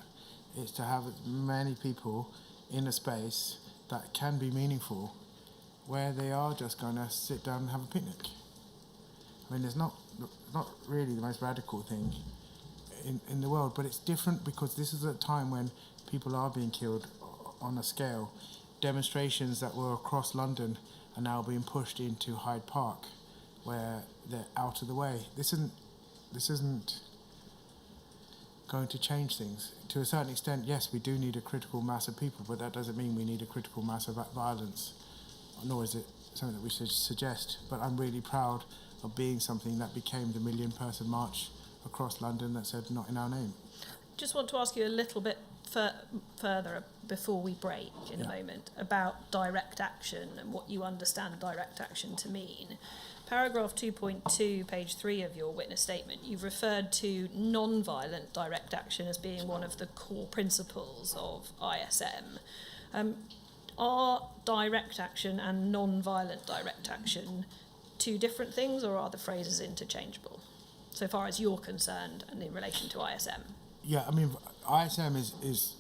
It's to have as many people in a space that can be meaningful, where they are just going to sit down and have a picnic. I mean, it's not really the most radical thing in the world, but it's different because this is a time when people are being killed on a scale. Demonstrations that were across London are now being pushed into Hyde Park, where they're out of the way. This isn't going to change things. To a certain extent, yes, we do need a critical mass of people, but that doesn't mean we need a critical mass of violence, nor is it something that we should suggest. But I'm really proud of being something that became the 1 million person march across London that said not in our name. Just want to ask you a little bit further before we break in a moment about direct action and what you understand direct action to mean. Paragraph 2.2, page 3 of your witness statement, you've referred to non-violent direct action as being one of the core principles of ISM. Are direct action and non-violent direct action two different things, or are the phrases interchangeable, so far as you're concerned and in relation to ISM? Yeah, I mean, ISM is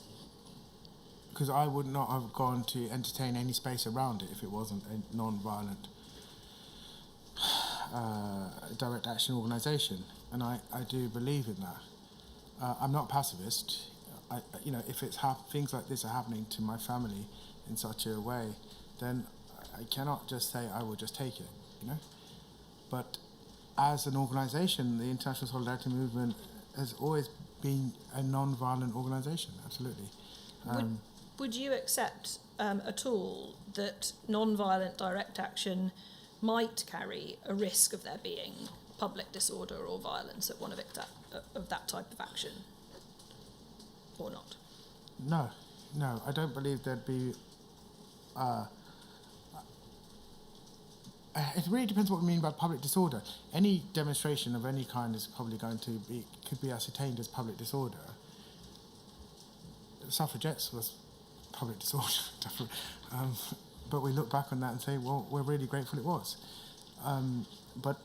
because I would not have gone to entertain any space around it if it wasn't a non-violent direct action organisation, and I do believe in that. I'm not pacifist. If it's things like this are happening to my family in such a way, then I cannot just say I will just take it, But as an organisation, the International Solidarity Movement has always been a non-violent organisation, absolutely. Would you accept at all that non-violent direct action might carry a risk of there being public disorder or violence at one of that type of action, or not? No, I don't believe there'd be... it really depends what we mean by public disorder. Any demonstration of any kind is probably could be ascertained as public disorder. The suffragettes was public disorder, definitely. But we look back on that and say, well, we're really grateful it was. But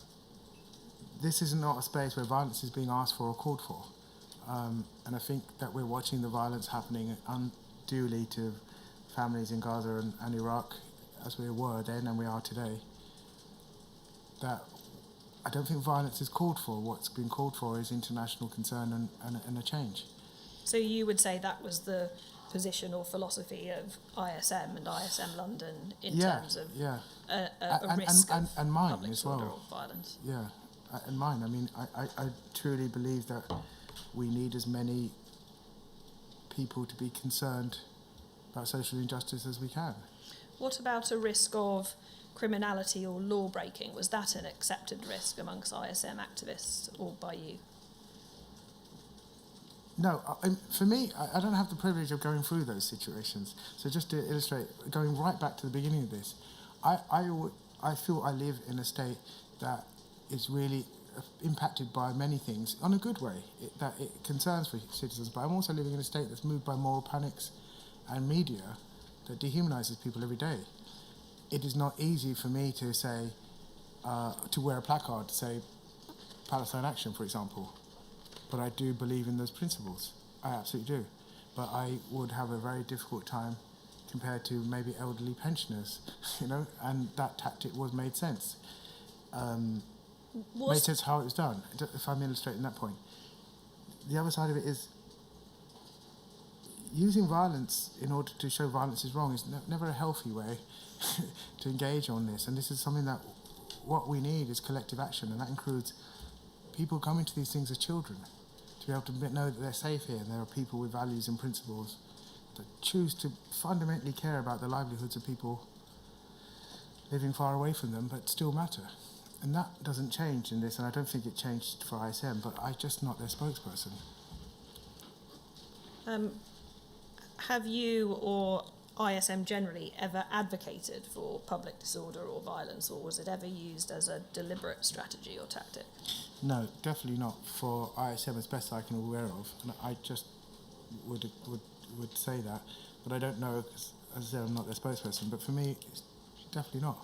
this is not a space where violence is being asked for or called for. And I think that we're watching the violence happening unduly to families in Gaza and Iraq, as we were then and we are today. That I don't think violence is called for. What's been called for is international concern and a change. So you would say that was the position or philosophy of ISM and ISM London in terms of a risk of mine public as disorder well. or violence? Yeah, and mine. I mean, I truly believe that we need as many people to be concerned about social injustice as we can. What about a risk of criminality or law breaking, was that an accepted risk amongst ISM activists or by you? No, for me, I don't have the privilege of going through those situations. So just to illustrate, going right back to the beginning of this, I feel I live in a state that is really impacted by many things in a good way, that it concerns for citizens. But I'm also living in a state that's moved by moral panics and media that dehumanises people every day. It is not easy for me to say, to wear a placard to say Palestine Action, for example. But I do believe in those principles. I absolutely do. But I would have a very difficult time compared to maybe elderly pensioners, you know, and that tactic was made sense. Made sense how it was done, if I'm illustrating that point. The other side of it is using violence in order to show violence is wrong is never a healthy way to engage on this. And this is something that what we need is collective action, and that includes people coming to these things as children, to be able to know that they're safe here and there are people with values and principles that choose to fundamentally care about the livelihoods of people living far away from them but still matter. And that doesn't change in this, and I don't think it changed for ISM, but I'm just not their spokesperson. Have you or ISM generally ever advocated for public disorder or violence, or was it ever used as a deliberate strategy or tactic? No, definitely not for ISM, as best I can aware of. And I just would say that, but I don't know, as I said, I'm not their spokesperson. But for me, it's definitely not.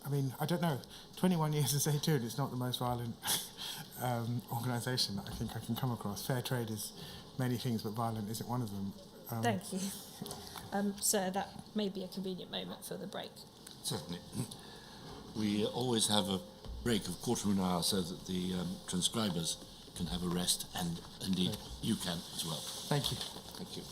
I mean, I don't know. 21 years as A2, it's not the most violent organisation that I think I can come across. Fair trade is many things, but violent isn't one of them. Thank you. So that may be a convenient moment for the break. Certainly. We always have a break of quarter of an hour so that the transcribers can have a rest, and indeed you can as well. Thank you. Thank you.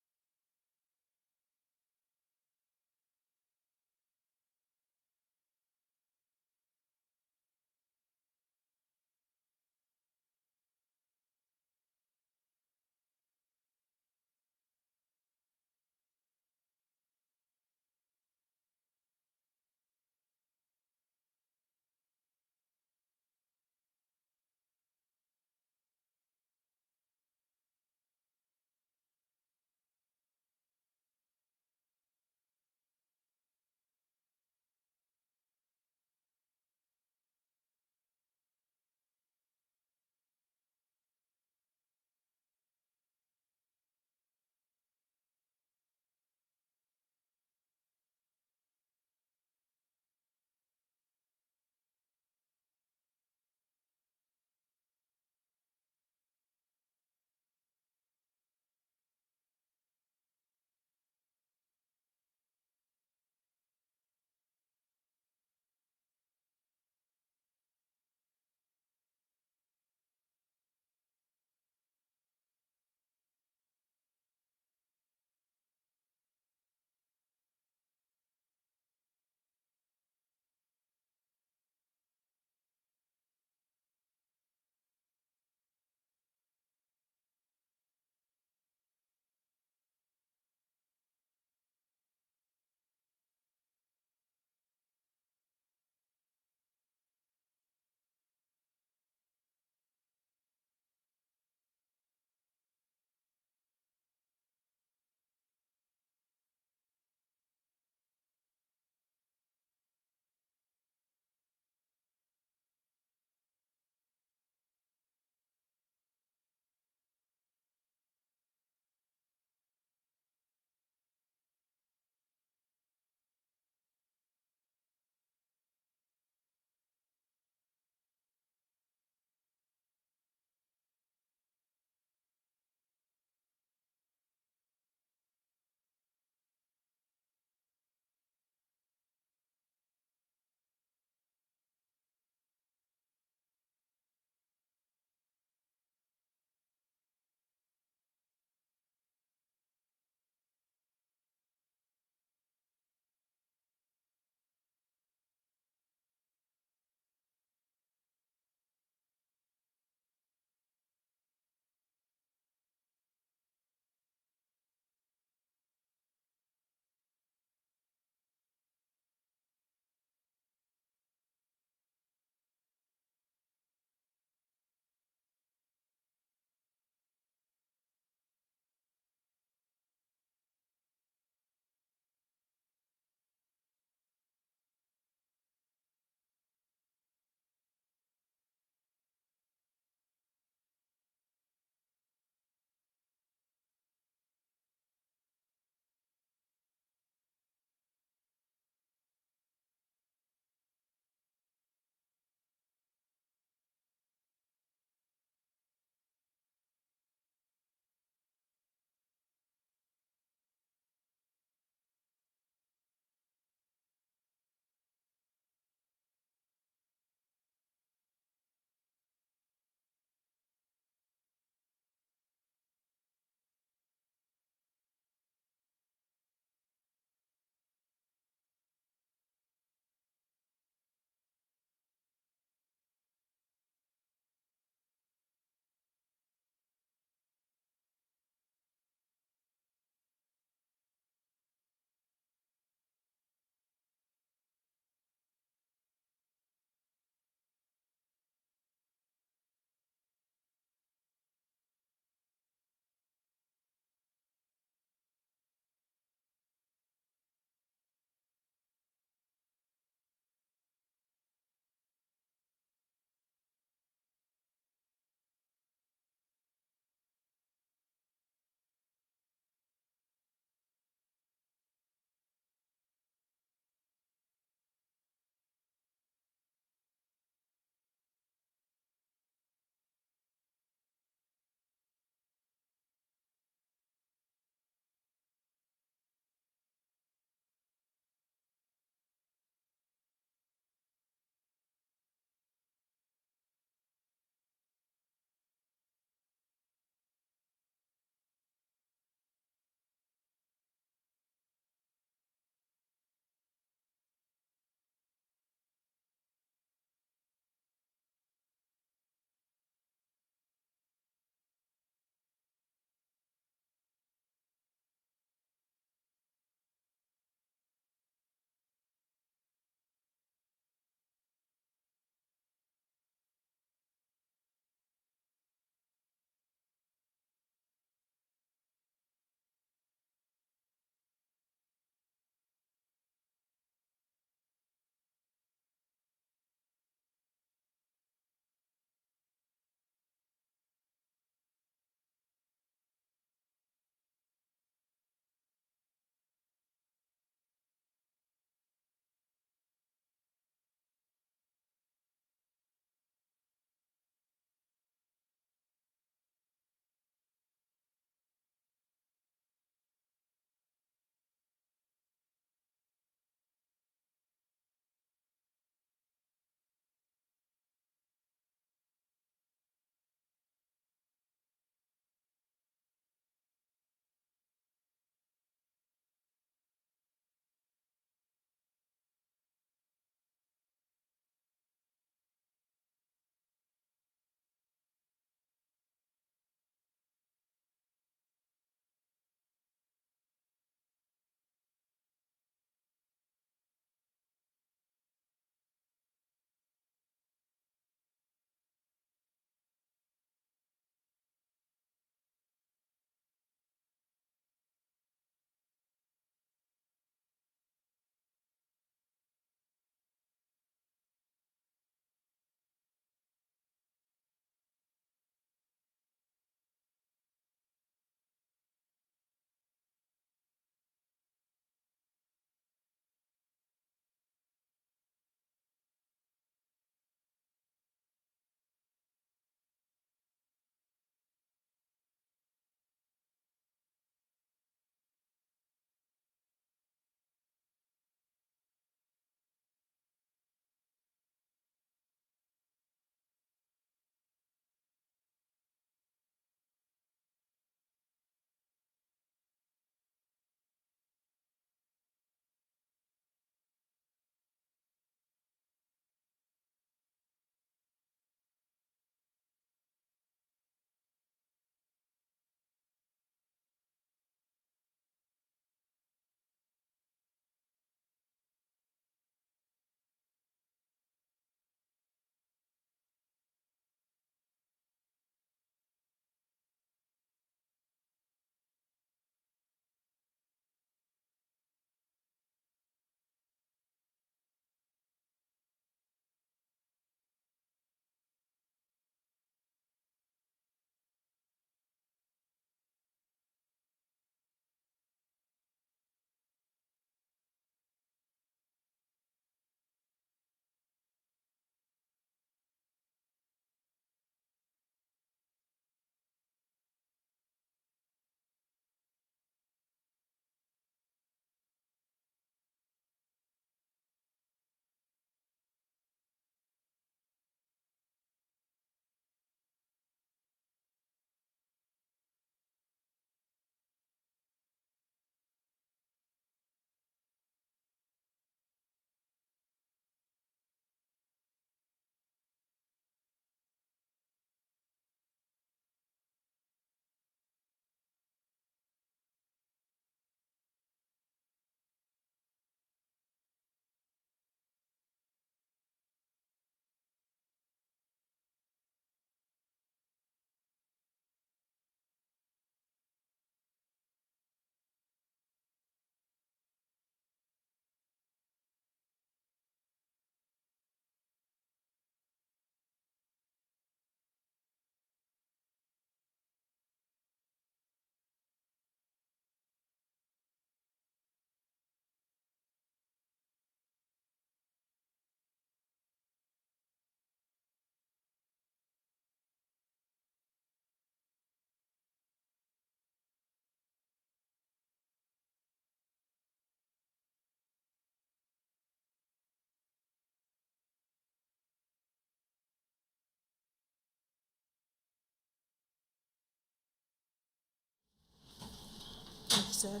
sir.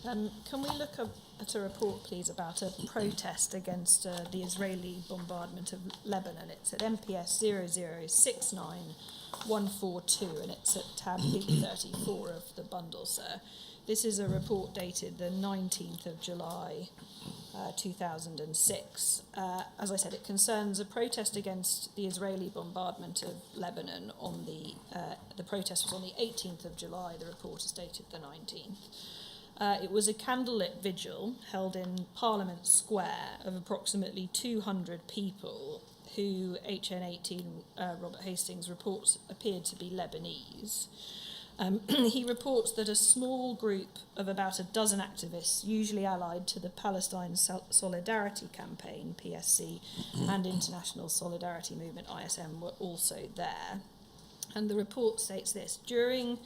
Can we look at a report, please, about a protest against the Israeli bombardment of Lebanon? It's at MPS 0069142, and it's at tab 34 of the bundle, sir. This is a report dated the 19th of July, 2006. As I said, it concerns a protest against the Israeli bombardment of Lebanon on the protest was on the 18th of July. The report is dated the 19th. It was a candlelit vigil held in Parliament Square of approximately 200 people who HN18 Robert Hastings reports appeared to be Lebanese. He reports that a small group of about a dozen activists, usually allied to the Palestine Solidarity Campaign, PSC, and International Solidarity Movement, ISM, were also there. And the report states this: during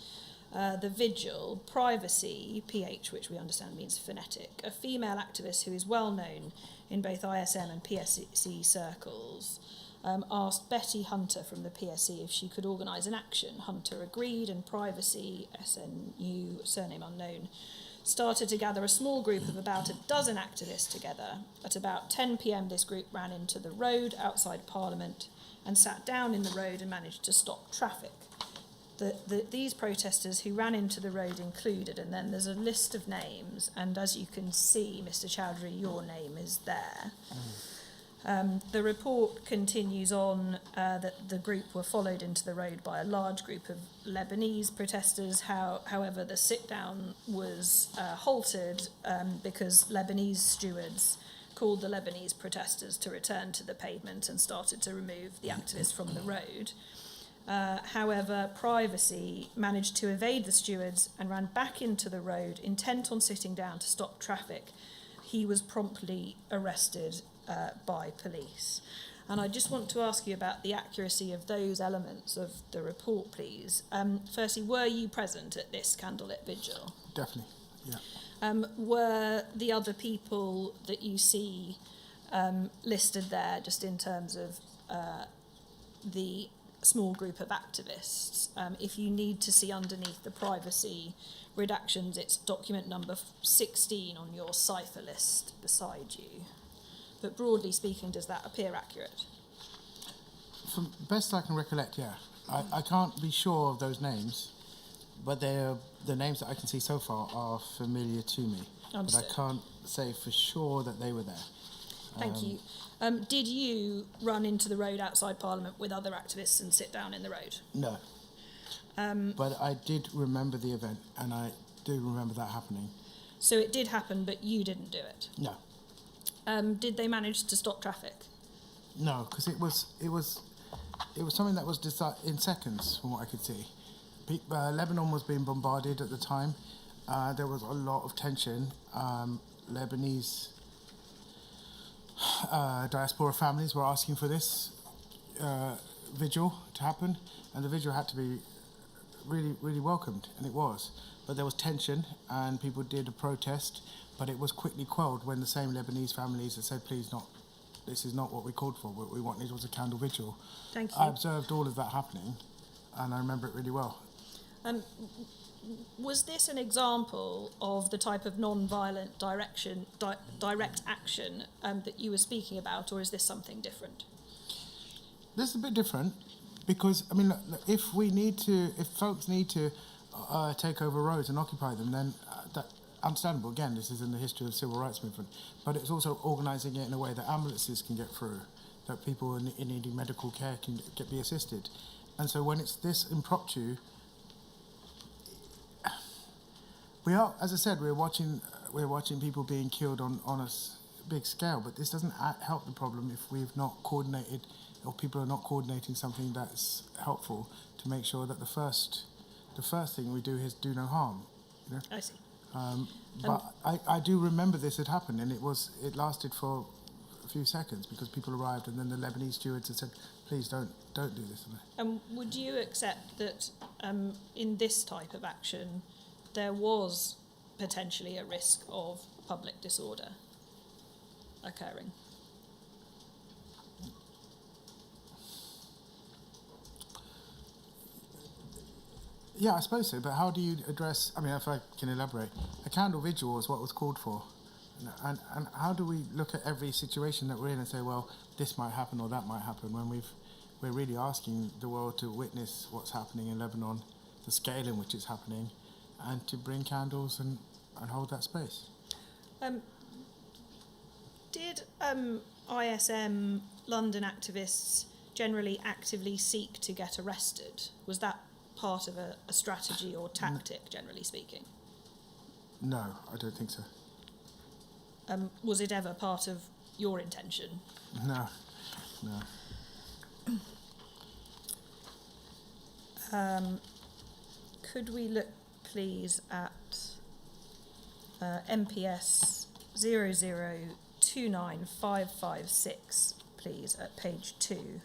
the vigil, Privacy, PH, which we understand means phonetic, a female activist who is well known in both ISM and PSC circles, asked Betty Hunter from the PSC if she could organise an action. Hunter agreed, and Privacy, SNU, surname unknown, started to gather a small group of about a dozen activists together. At about 10 p.m, this group ran into the road outside Parliament and sat down in the road and managed to stop traffic. These protesters who ran into the road included, and then there's a list of names, and as you can see, Mr. Choudhury, your name is there. The report continues on that the group were followed into the road by a large group of Lebanese protesters. However, the sit-down was halted because Lebanese stewards called the Lebanese protesters to return to the pavement and started to remove the activists from the road. However, Privacy managed to evade the stewards and ran back into the road, intent on sitting down to stop traffic. He was promptly arrested by police. And I just want to ask you about the accuracy of those elements of the report, please. Firstly, were you present at this candlelit vigil? Definitely, yeah. Were the other people that you see listed there, just in terms of the small group of activists? If you need to see underneath the Privacy redactions, it's document number 16 on your cipher list beside you. But broadly speaking, does that appear accurate? From best I can recollect, yeah. I can't be sure of those names, but the names that I can see so far are familiar to me. Understood. But I can't say for sure that they were there. Thank you. Did you run into the road outside Parliament with other activists and sit down in the road? No. But I did remember the event, and I do remember that happening. So it did happen, but you didn't do it? No. Did they manage to stop traffic? No, because it was something that was decided in seconds, from what I could see. Lebanon was being bombarded at the time. There was a lot of tension. Lebanese diaspora families were asking for this vigil to happen, and the vigil had to be really, really welcomed, and it was. But there was tension, and people did a protest, but it was quickly quelled when the same Lebanese families had said, please, this is not what we called for. What we wanted was a candle vigil. Thank you. I observed all of that happening, and I remember it really well. Was this an example of the type of non-violent direct action that you were speaking about, or is this something different? This is a bit different, because, I mean, look, if folks need to take over roads and occupy them, then that's understandable. Again, this is in the history of the civil rights movement, but it's also organising it in a way that ambulances can get through, that people in needing medical care can be assisted. And so when it's this impromptu, we are, as I said, we're watching people being killed on a big scale, but this doesn't help the problem if we've not coordinated, or people are not coordinating something that's helpful to make sure that the first thing we do is do no harm. You know? I see. But I do remember this had happened, and it lasted for a few seconds because people arrived, and then the Lebanese stewards had said, please don't do this. Would you accept that in this type of action there was potentially a risk of public disorder occurring? Yeah, I suppose so, but how do you address, I mean, if I can elaborate, a candle vigil is what was called for. And how do we look at every situation that we're in and say, well, this might happen or that might happen, when we're really asking the world to witness what's happening in Lebanon, the scale in which it's happening, and to bring candles and hold that space. Did ISM London activists generally actively seek to get arrested? Was that part of a strategy or tactic, generally speaking? No, I don't think so. Was it ever part of your intention? No. Could we look, please, at MPS 0029556, please, at page 2.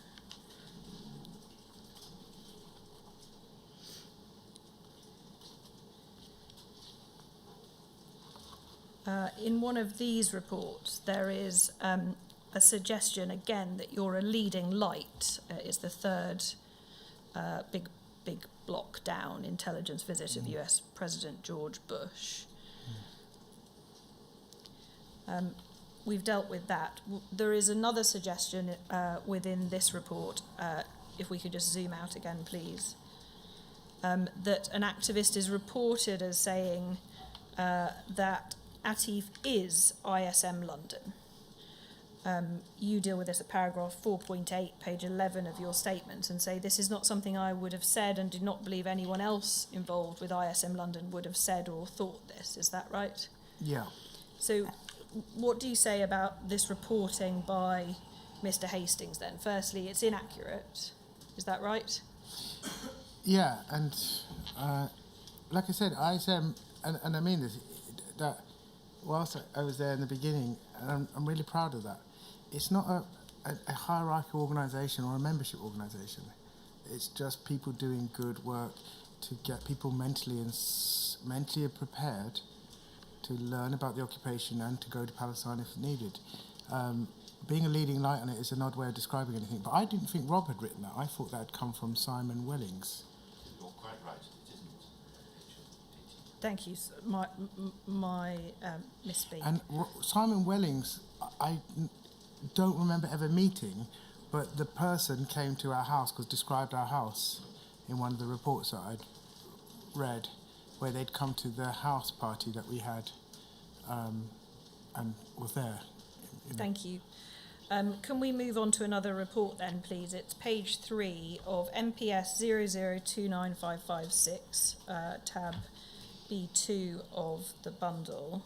In one of these reports, there is a suggestion, again, that you're a leading light. Is the third big block down, intelligence visit of US President George Bush. We've dealt with that. There is another suggestion within this report, if we could just zoom out again, please, that an activist is reported as saying that Atif is ISM London. You deal with this at paragraph 4.8, page 11 of your statement, and say this is not something I would have said and did not believe anyone else involved with ISM London would have said or thought this. Is that right? Yeah. So what do you say about this reporting by Mr. Hastings then? Firstly, it's inaccurate. Is that right? Yeah, and like I said, ISM, and I mean this, that whilst I was there in the beginning, and I'm really proud of that, it's not a hierarchical organisation or a membership organisation. It's just people doing good work to get people mentally prepared to learn about the occupation and to go to Palestine if needed. Being a leading light on it is an odd way of describing anything, but I didn't think Rob had written that. I thought that had come from Simon Wellings. You're quite right, it isn't. Thank you. My misspeak. And Simon Wellings, I don't remember ever meeting, but the person came to our house, because described our house in one of the reports that I'd read, where they'd come to the house party that we had and was there. Thank you. Can we move on to another report then, please? It's page 3 of MPS 0029556, tab B2 of the bundle.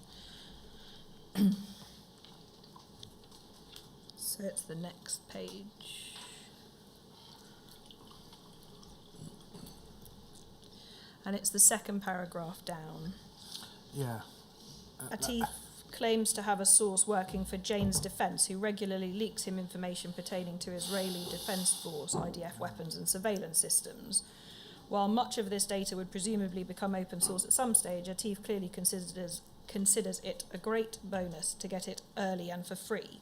So it's the next page. And it's the second paragraph down. Yeah. Atif claims to have a source working for Jane's Defence who regularly leaks him information pertaining to Israeli Defence Force, IDF weapons and surveillance systems. While much of this data would presumably become open source at some stage, Atif clearly considers it a great bonus to get it early and for free.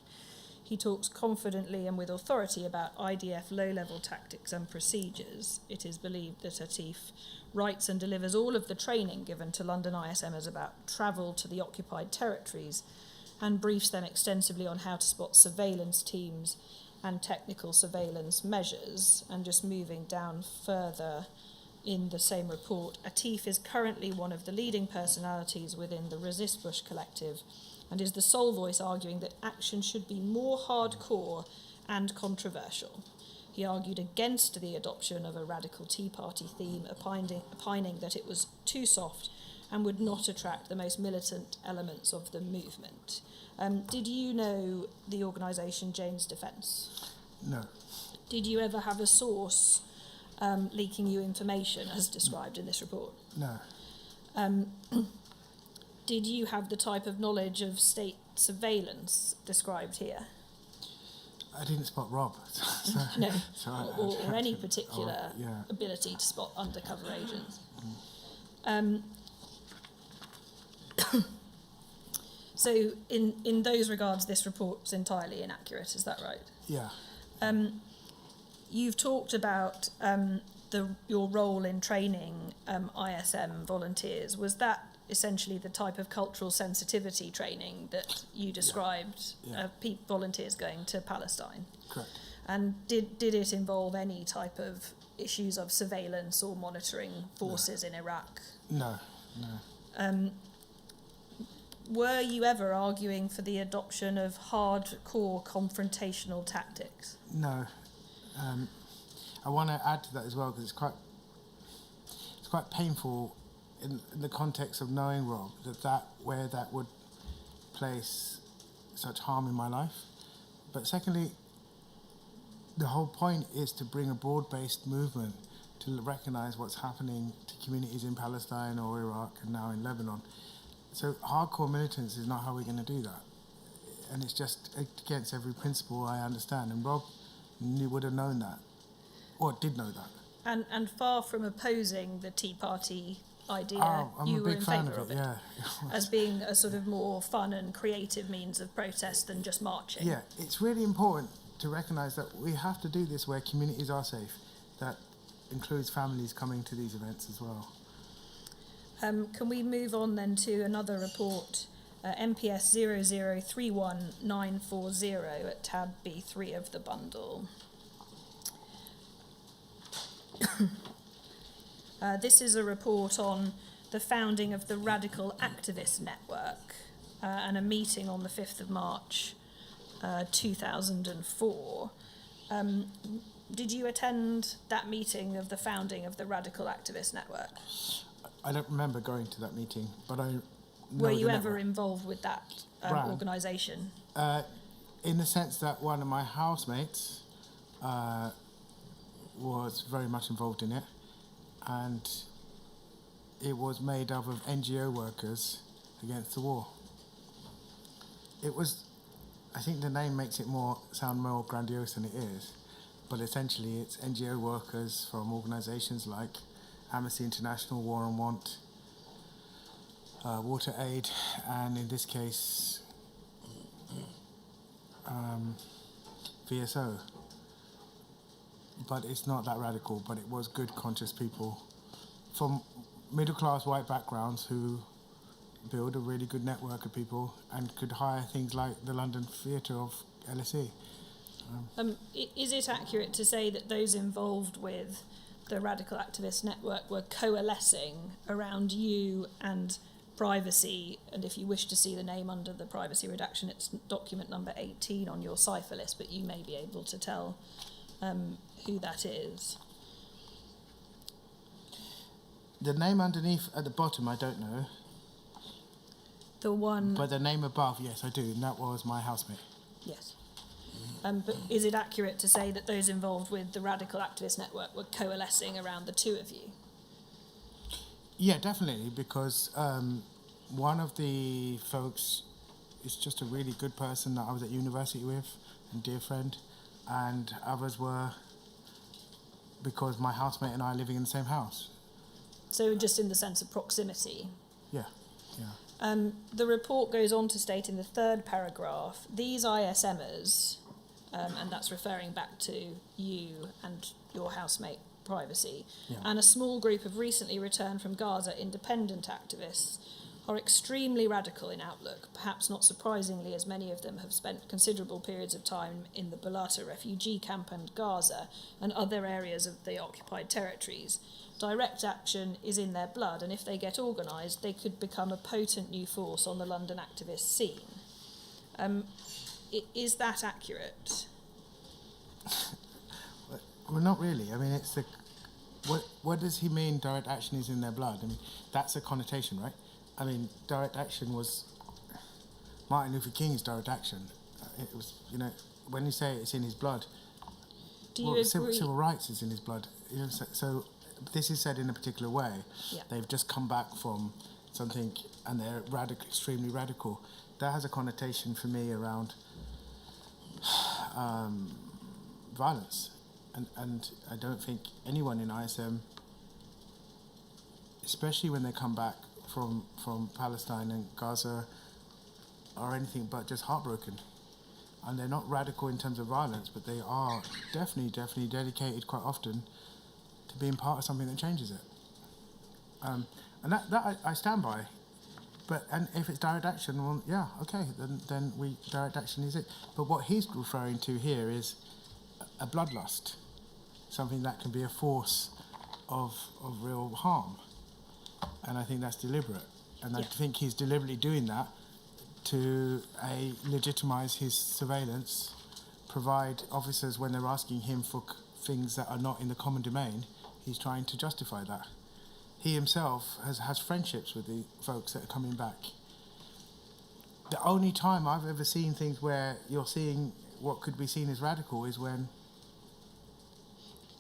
He talks confidently and with authority about IDF low-level tactics and procedures. It is believed that Atif writes and delivers all of the training given to London ISMers about travel to the occupied territories and briefs them extensively on how to spot surveillance teams and technical surveillance measures. And just moving down further in the same report, Atif is currently one of the leading personalities within the Resist Bush collective and is the sole voice arguing that action should be more hardcore and controversial. He argued against the adoption of a radical Tea Party theme, opining that it was too soft and would not attract the most militant elements of the movement. Did you know the organisation Jane's Defence? No. Did you ever have a source leaking you information as described in this report? No. Did you have the type of knowledge of state surveillance described here? I didn't spot Rob. No, or any particular yeah. ability to spot undercover agents. So in those regards, this report's entirely inaccurate, is that right? Yeah. You've talked about your role in training ISM volunteers, was that essentially the type of cultural sensitivity training that you described, volunteers going to Palestine? Correct. And did it involve any type of issues of surveillance or monitoring forces in Iraq? No. Were you ever arguing for the adoption of hardcore confrontational tactics? No. I want to add to that as well, because it's quite painful in the context of knowing Rob where that would place such harm in my life. But secondly, the whole point is to bring a broad-based movement to recognise what's happening to communities in Palestine or Iraq and now in Lebanon. So hardcore militants is not how we're going to do that. And it's just against every principle I understand. And Rob would have known that, or did know that. And far from opposing the Tea Party idea, I'm you a were big in fan favour of of it, it, yeah. as being a sort of more fun and creative means of protest than just marching. Yeah, it's really important to recognise that we have to do this where communities are safe. That includes families coming to these events as well. Can we move on then to another report, MPS 0031940 at tab B3 of the bundle? This is a report on the founding of the Radical Activist Network and a meeting on the 5th of March 2004. Did you attend that meeting of the founding of the Radical Activist Network? I don't remember going to that meeting, but I know Were you the ever network. involved with that organisation? In the sense that one of my housemates was very much involved in it, and it was made up of NGO workers against the war. It was, I think the name makes it sound more grandiose than it is, but essentially it's NGO workers from organisations like Amnesty International, War and Want, Water Aid, and in this case, VSO. But it's not that radical, but it was good, conscious people from middle-class white backgrounds who build a really good network of people and could hire things like the London Theatre of LSE. Is it accurate to say that those involved with the Radical Activist Network were coalescing around you and privacy, and if you wish to see the name under the privacy redaction, it's document number 18 on your cipher list, but you may be able to tell who that is? The name underneath at the bottom, I don't know. The one... But the name above, yes, I do, and that was my housemate. Yes. But is it accurate to say that those involved with the Radical Activist Network were coalescing around the two of you? Yeah, definitely, because one of the folks is just a really good person that I was at university with, and dear friend, and others were because my housemate and I are living in the same house. So just in the sense of proximity? Yeah. The report goes on to state in the third paragraph, these ISMers, and that's referring back to you and your housemate privacy, and a small group of recently returned from Gaza independent activists are extremely radical in outlook, perhaps not surprisingly, as many of them have spent considerable periods of time in the Balata refugee camp and Gaza and other areas of the occupied territories. Direct action is in their blood, and if they get organised, they could become a potent new force on the London activist scene. Is that accurate? Well, not really. I mean, it's the... What does he mean direct action is in their blood? I mean, that's a connotation, right? I mean, direct action was Martin Luther King's direct action. It was, when you say it's in his blood, Do you agree? Civil rights is in his blood. So this is said in a particular way. Yeah. They've just come back from something and they're extremely radical. That has a connotation for me around violence. And I don't think anyone in ISM, especially when they come back from Palestine and Gaza, are anything but just heartbroken. And they're not radical in terms of violence, but they are definitely dedicated quite often to being part of something that changes it. And that I stand by. But and if it's direct action, well, yeah, okay, then direct action is it. But what he's referring to here is a bloodlust, something that can be a force of real harm. And I think that's deliberate. And I think he's deliberately doing that to legitimise his surveillance, provide officers, when they're asking him for things that are not in the common domain, he's trying to justify that. He himself has friendships with the folks that are coming back. The only time I've ever seen things where you're seeing what could be seen as radical is when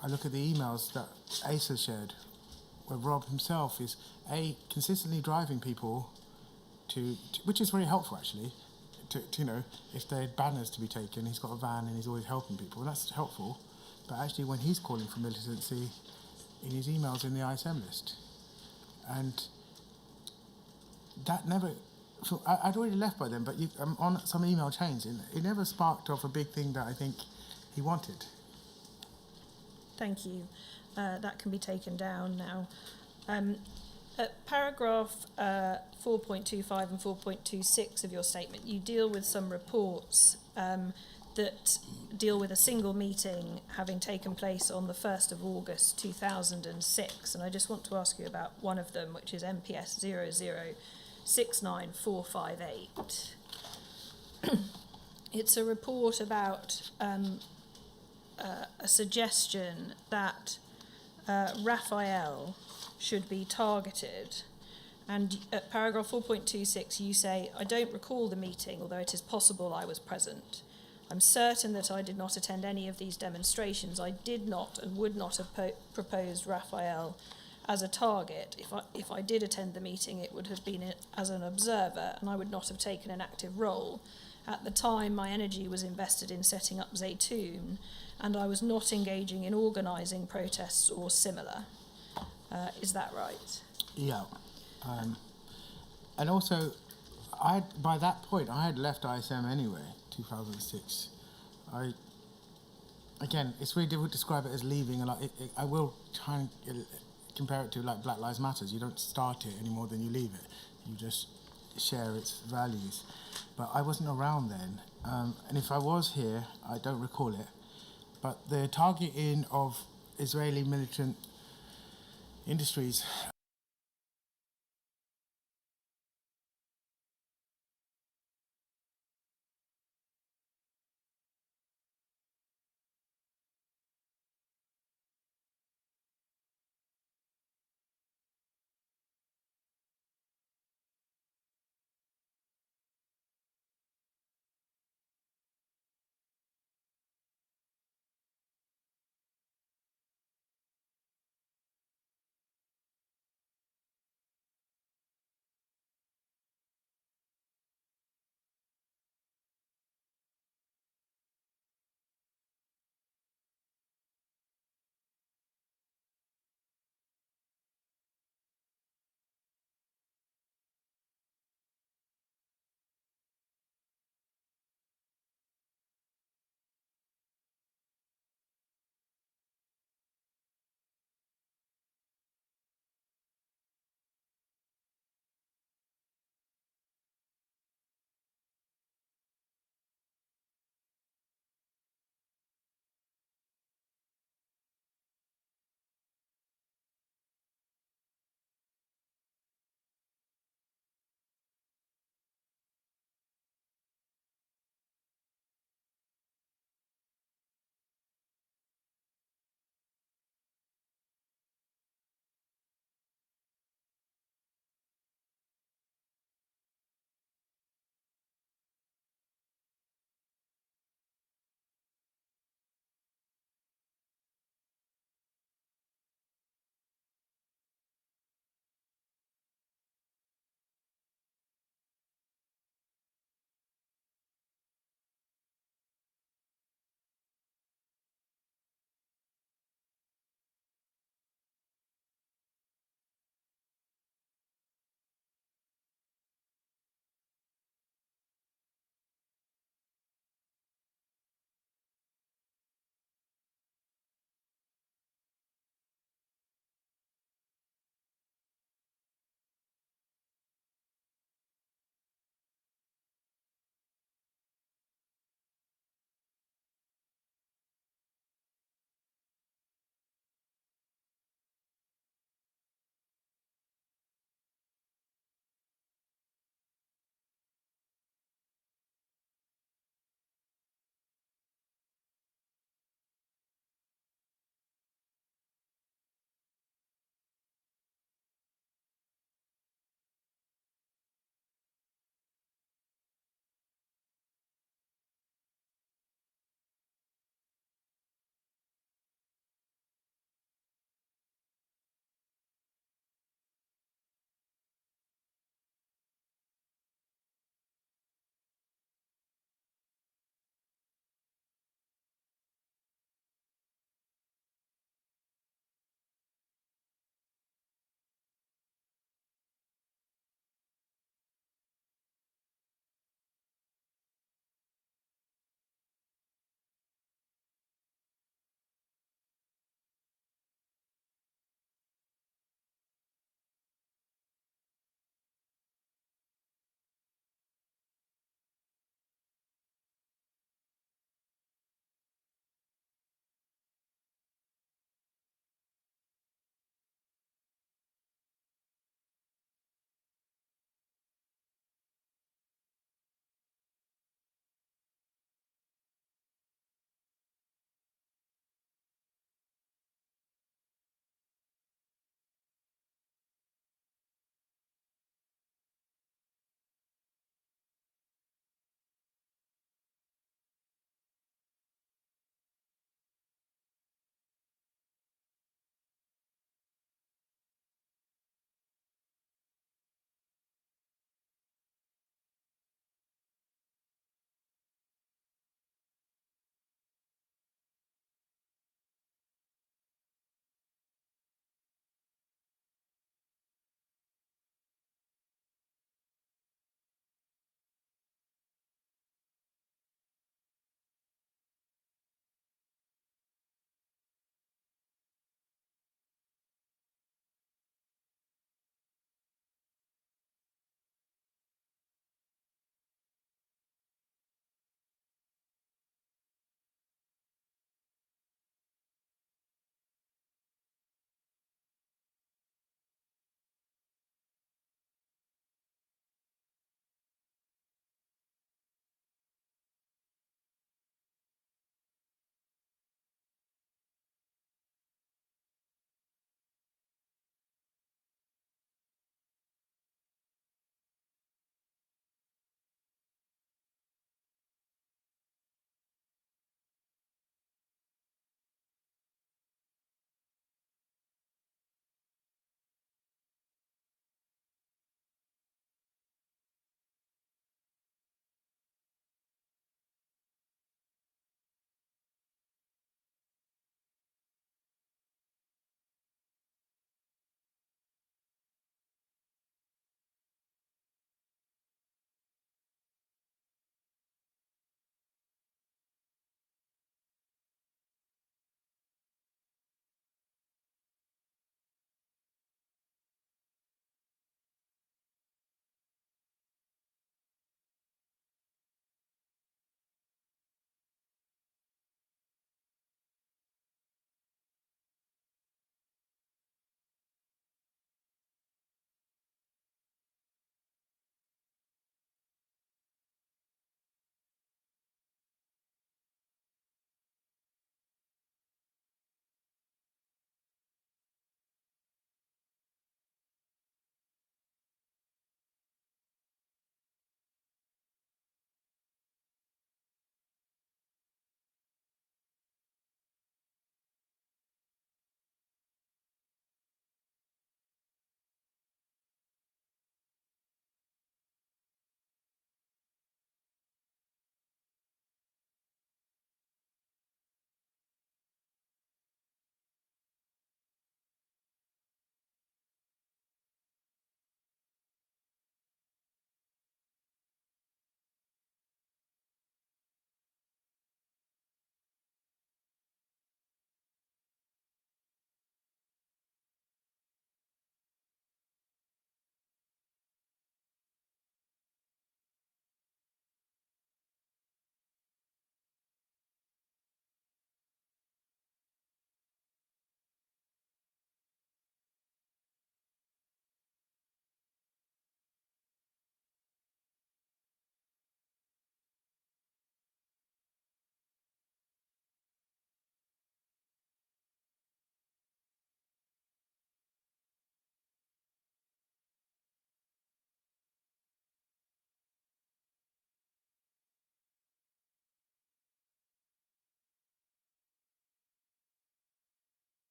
I look at the emails that Ace has shared, where Rob himself is consistently driving people to which is very helpful actually, to you know, if there are banners to be taken, he's got a van and he's always helping people, and that's helpful. But actually when he's calling for militancy in his emails in the ISM list, and that never, so I'd already left by then, but on some email chains, it never sparked off a big thing that I think he wanted. Thank you. That can be taken down now. At paragraph 4.25 and 4.26 of your statement, you deal with some reports that deal with a single meeting having taken place on the 1st of August 2006. And I just want to ask you about one of them, which is MPS 0069458. It's a report about a suggestion that Raphael should be targeted. And at paragraph 4.26 you say, I don't recall the meeting, although it is possible I was present. I'm certain that I did not attend any of these demonstrations. I did not and would not have proposed Raphael as a target. If I did attend the meeting, it would have been as an observer, and I would not have taken an active role. At the time, my energy was invested in setting up Zaytoun, and I was not engaging in organising protests or similar. Is that right? Yeah. And also, by that point, I had left ISM anyway, 2006. Again, it's really difficult to describe it as leaving. I will try and compare it to like Black Lives Matters. You don't start it any more than you leave it. You just share its values. But I wasn't around then. And if I was here, I don't recall it. But the targeting of Israeli militant industries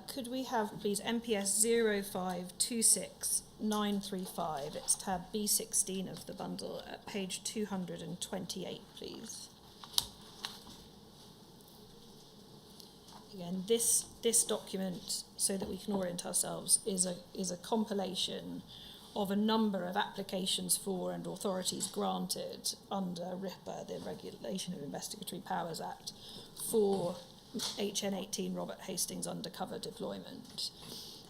Could we have, please, MPS 0526935? It's tab B16 of the bundle at page 228, please. Again, this document, so that we can orient ourselves, is a compilation of a number of applications for and authorities granted under RIPA, the Regulation of Investigatory Powers Act, for HN18 Robert Hastings undercover deployment.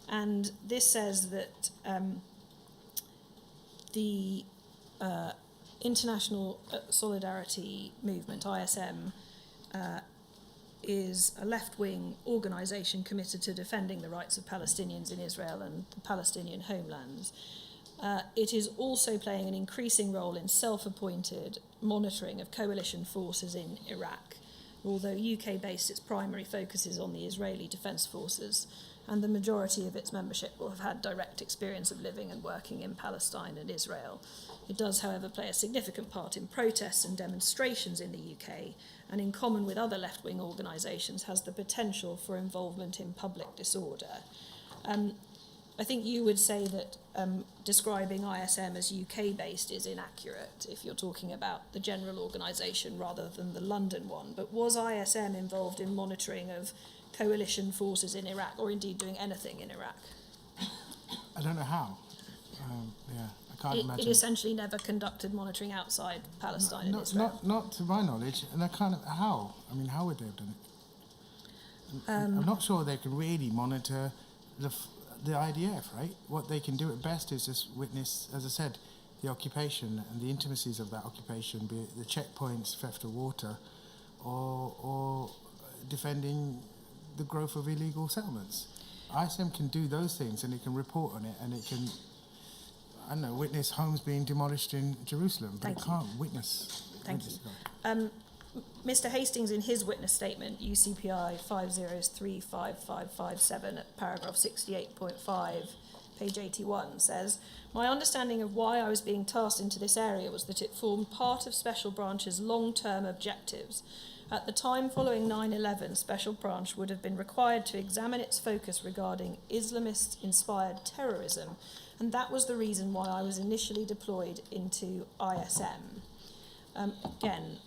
And this says that the International Solidarity Movement, ISM, is a left-wing organisation committed to defending the rights of Palestinians in Israel and the Palestinian homelands. It is also playing an increasing role in self-appointed monitoring of coalition forces in Iraq, although UK-based, its primary focus is on the Israeli Defence Forces, and the majority of its membership will have had direct experience of living and working in Palestine and Israel. It does, however, play a significant part in protests and demonstrations in the UK, and in common with other left-wing organisations, has the potential for involvement in public disorder. I think you would say that describing ISM as UK-based is inaccurate if you're talking about the general organisation rather than the London one. But was ISM involved in monitoring of coalition forces in Iraq, or indeed doing anything in Iraq? I don't know how. I can't imagine. It essentially never conducted monitoring outside Palestine and Israel. Not to my knowledge, and how? I mean, how would they have done it? I'm not sure they could really monitor the IDF, right? What they can do at best is just witness, as I said, the occupation and the intimacies of that occupation, be it the checkpoints, theft of water, or defending the growth of illegal settlements. ISM can do those things, and it can report on it, and it can, I don't know, witness homes being demolished in Jerusalem, but it can't witness. Thank you. Mr. Hastings, in his witness statement, UCPI 5035557 at paragraph 68.5, page 81, says, "My understanding of why I was being tasked into this area was that it formed part of Special Branch's long-term objectives. At the time following 9/11, Special Branch would have been required to examine its focus regarding Islamist-inspired terrorism, and that was the reason why I was initially deployed into ISM." Again,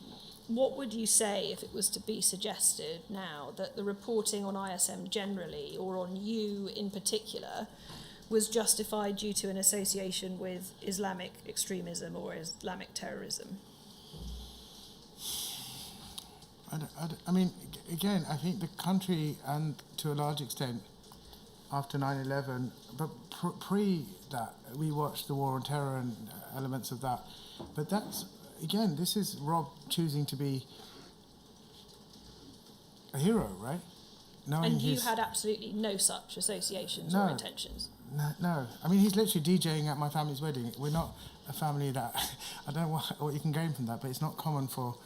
what would you say if it was to be suggested now that the reporting on ISM generally, or on you in particular, was justified due to an association with Islamic extremism or Islamic terrorism? I mean, again, I think the country, and to a large extent, after 9/11, but pre that, we watched the war on terror and elements of that. But that's, again, this is Rob choosing to be a hero, right? And you had absolutely no such associations or intentions? No. I mean, he's literally DJing at my family's wedding. We're not a family that, I don't know what you can gain from that, but it's not common for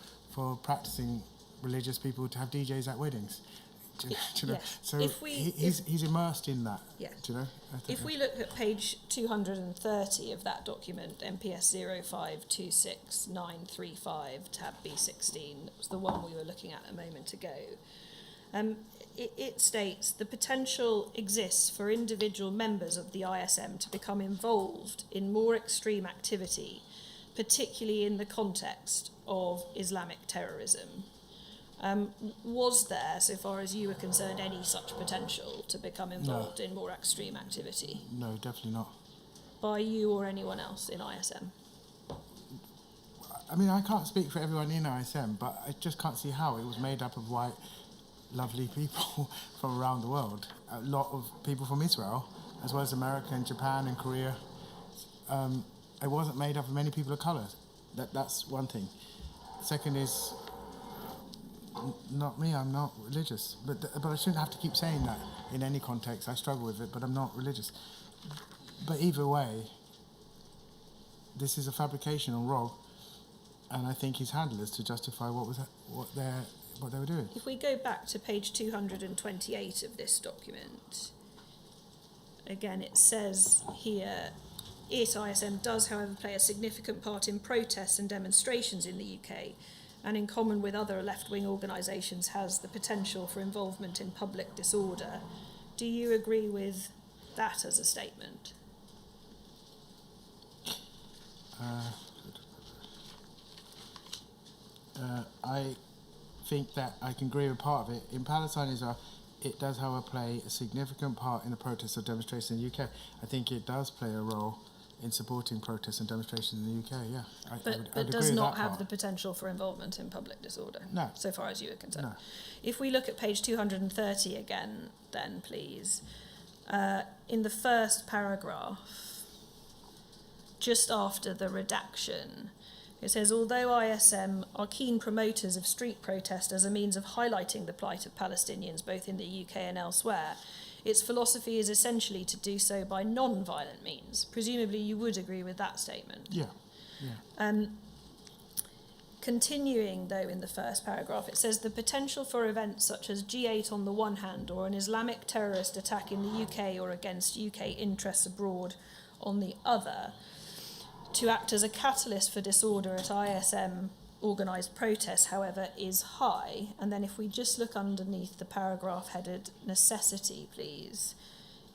practicing religious people to have DJs at weddings. Do you know? Yes. So he's immersed in that. Yeah. Do you know? If we look at page 230 of that document, MPS 0526935, tab B16, that was the one we were looking at a moment ago, it states the potential exists for individual members of the ISM to become involved in more extreme activity, particularly in the context of Islamic terrorism. Was there, so far as you were concerned, any such potential to become involved in more extreme activity? No, definitely not. By you or anyone else in ISM? I mean, I can't speak for everyone in ISM, but I just can't see how. It was made up of white, lovely people from around the world. A lot of people from Israel, as well as America and Japan and Korea. It wasn't made up of many people of colour. That's one thing. Second is, not me, I'm not religious. But I shouldn't have to keep saying that in any context. I struggle with it, but I'm not religious. But either way, this is a fabrication on Rob, and I think his handlers to justify what they were doing. If we go back to page 228 of this document, again it says here, ISM does, however, play a significant part in protests and demonstrations in the UK, and in common with other left-wing organisations has the potential for involvement in public disorder. Do you agree with that as a statement? I think that I can agree with part of it. In Palestine, Israel, it does, however, play a significant part in the protests or demonstrations in the UK. I think it does play a role in supporting protests and demonstrations in the UK, yeah. But does not have the potential for involvement in public disorder, no, so far as you are concerned. No. If we look at page 230 again, then please, in the first paragraph, just after the redaction, it says, although ISM are keen promoters of street protest as a means of highlighting the plight of Palestinians both in the UK and elsewhere, its philosophy is essentially to do so by non-violent means. Presumably you would agree with that statement. Yeah. Continuing, though, in the first paragraph, it says the potential for events such as G8 on the one hand or an Islamic terrorist attack in the UK or against UK interests abroad on the other to act as a catalyst for disorder at ISM organised protests, however, is high. And then if we just look underneath the paragraph headed necessity, please,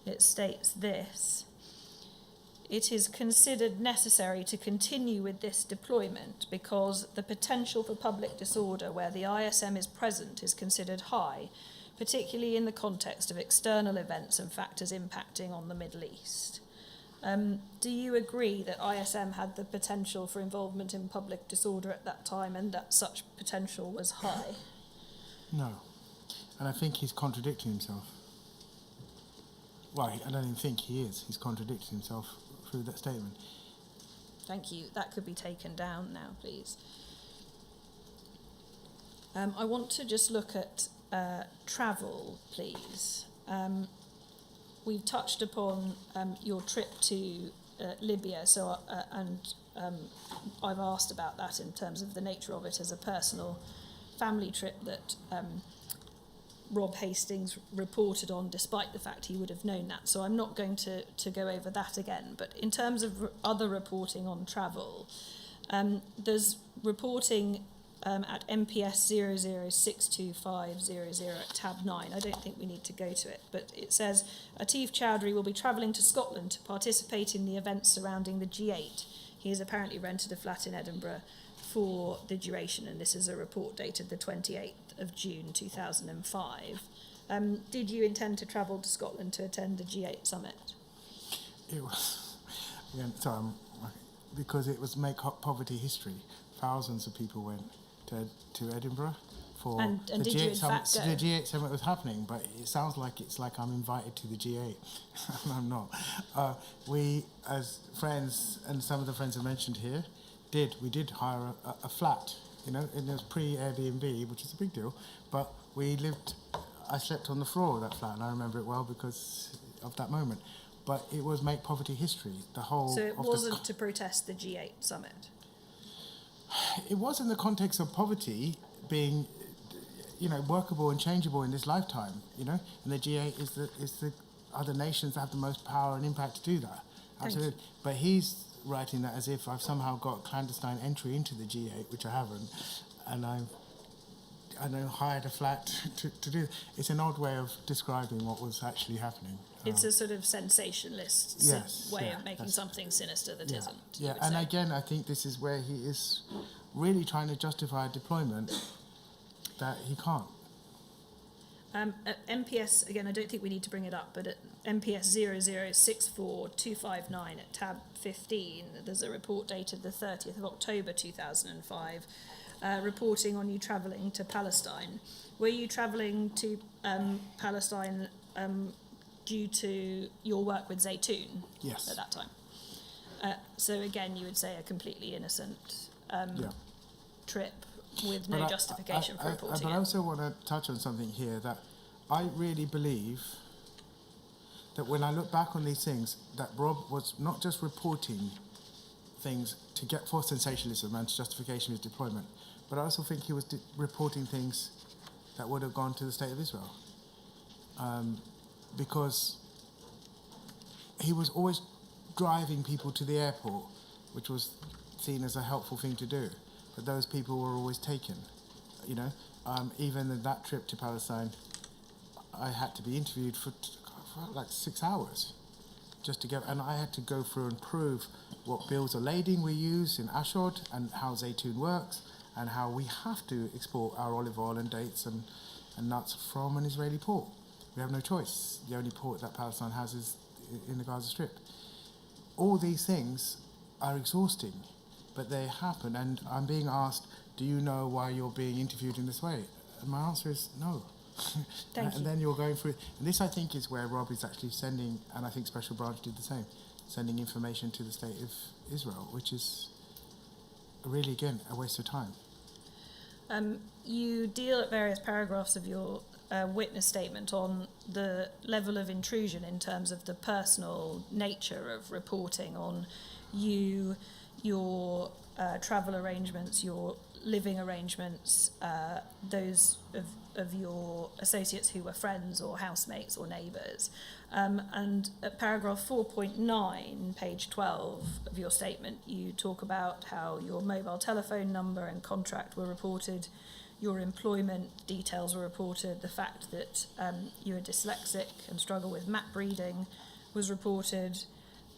it states this. It is considered necessary to continue with this deployment because the potential for public disorder where the ISM is present is considered high, particularly in the context of external events and factors impacting on the Middle East. Do you agree that ISM had the potential for involvement in public disorder at that time and that such potential was high? No. And I think he's contradicting himself. Well, I don't even think he is. He's contradicting himself through that statement. Thank you. That could be taken down now, please. I want to just look at travel, please. We've touched upon your trip to Libya, so I've asked about that in terms of the nature of it as a personal family trip that Rob Hastings reported on, despite the fact he would have known that. So I'm not going to go over that again. But in terms of other reporting on travel, there's reporting at MPS 0062500 at tab 9. I don't think we need to go to it, but it says Atif Choudhury will be travelling to Scotland to participate in the events surrounding the G8. He has apparently rented a flat in Edinburgh for the duration, and this is a report dated the 28th of June 2005. Did you intend to travel to Scotland to attend the G8 summit? It was, because it was Make Poverty History. Thousands of people went to Edinburgh for and the did G8 you in summit. fact go? The G8 summit was happening, but it sounds like it's like I'm invited to the G8. And I'm not. We, as friends, and some of the friends I mentioned here, we did hire a flat, and it was pre-Airbnb, which is a big deal, but I slept on the floor of that flat, and I remember it well because of that moment. But it was Make Poverty History, the whole... So it wasn't to protest the G8 summit? It was in the context of poverty being, workable and changeable in this lifetime, and the G8 is the other nations that have the most power and impact to do that. Absolutely. But he's writing that as if I've somehow got clandestine entry into the G8, which I haven't, and I hired a flat to do. It's an odd way of describing what was actually happening. It's a sort of sensationalist way of making something sinister that isn't. Yeah, and say. Again, I think this is where he is really trying to justify a deployment that he can't. At MPS, again, I don't think we need to bring it up, but at MPS 0064259 at tab 15, there's a report dated the 30th of October 2005, reporting on you travelling to Palestine. Were you travelling to Palestine due to your work with Zaytoun? Yes. At that time? So again, you would say a completely innocent trip with no justification for reporting But I also want to touch on something here, that I really believe that when I look back on these things, that Rob was not just reporting things to get for sensationalism and justification of his deployment, but I also think he was reporting things that would have gone to the State of Israel. Because he was always driving people to the airport, which was seen as a helpful thing to do. But those people were always taken, Even in that trip to Palestine, I had to be interviewed for like 6 hours just to get, and I had to go through and prove what bills of lading we use in Ashod and how Zaytoon works and how we have to export our olive oil and dates and nuts from an Israeli port. We have no choice. The only port that Palestine has is in the Gaza Strip. All these things are exhausting, but they happen, and I'm being asked, do you know why you're being interviewed in this way? And my answer is no. Thank you. And then you're going through, and this I think is where Rob is actually sending, and I think Special Branch did the same, sending information to the state of Israel, which is really, again, a waste of time. You deal at various paragraphs of your witness statement on the level of intrusion in terms of the personal nature of reporting on you, your travel arrangements, your living arrangements, those of your associates who were friends or housemates or neighbours. And at paragraph 4.9, page 12 of your statement, you talk about how your mobile telephone number and contract were reported, your employment details were reported, the fact that you are dyslexic and struggle with map reading was reported.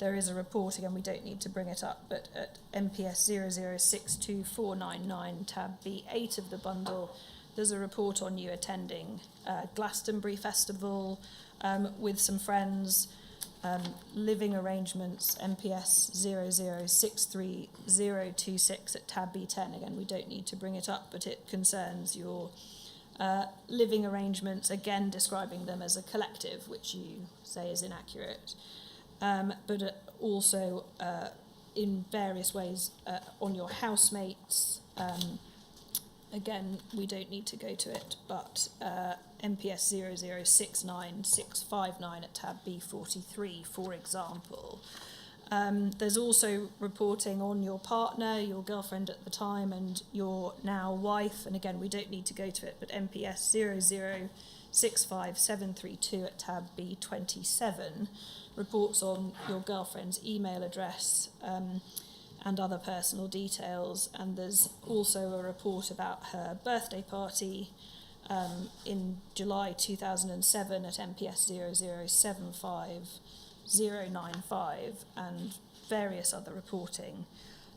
There is a report, again, we don't need to bring it up, but at MPS 0062499 tab B8 of the bundle, there's a report on you attending Glastonbury Festival with some friends, living arrangements, MPS 0063026 at tab B10. Again, we don't need to bring it up, but it concerns your living arrangements, again describing them as a collective, which you say is inaccurate. But also in various ways on your housemates. Again, we don't need to go to it, but MPS 0069659 at tab B43, for example. There's also reporting on your partner, your girlfriend at the time, and your now wife, and again, we don't need to go to it, but MPS 0065732 at tab B27 reports on your girlfriend's email address and other personal details, and there's also a report about her birthday party in July 2007 at MPS 0075095 and various other reporting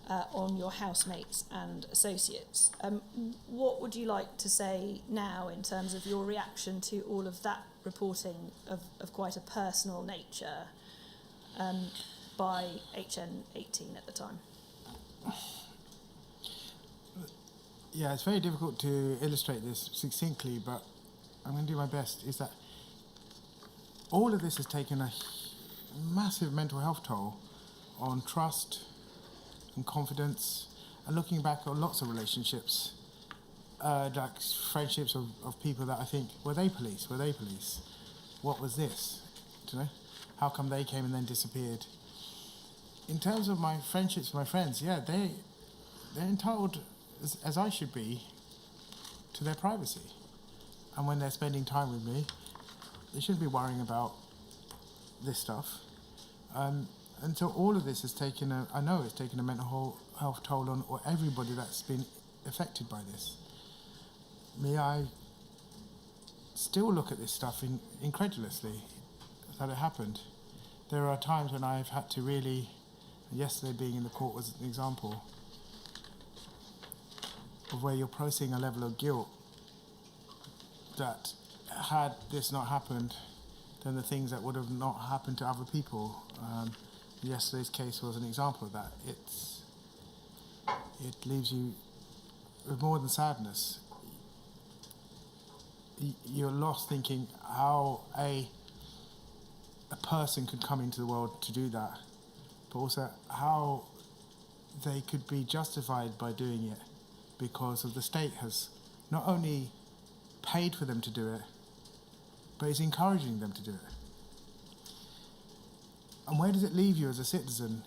on your housemates and associates. What would you like to say now in terms of your reaction to all of that reporting of quite a personal nature by HN18 at the time? Yeah, it's very difficult to illustrate this succinctly, but I'm going to do my best. Is that all of this has taken a massive mental health toll on trust and confidence, and looking back on lots of relationships, like friendships of people that I think, were they police? What was this? Do you know? How come they came and then disappeared? In terms of my friendships with my friends, yeah, they're entitled, as I should be, to their privacy. And when they're spending time with me, they shouldn't be worrying about this stuff. And so all of this has taken I know it's taken a mental health toll on everybody that's been affected by this. I still look at this stuff incredulously that it happened. There are times when I've had to really, yesterday being in the court was an example of where you're processing a level of guilt that had this not happened, then the things that would have not happened to other people. Yesterday's case was an example of that. It leaves you with more than sadness. You're lost thinking how a person could come into the world to do that, but also how they could be justified by doing it because of the state has not only paid for them to do it, but is encouraging them to do it. And where does it leave you as a citizen?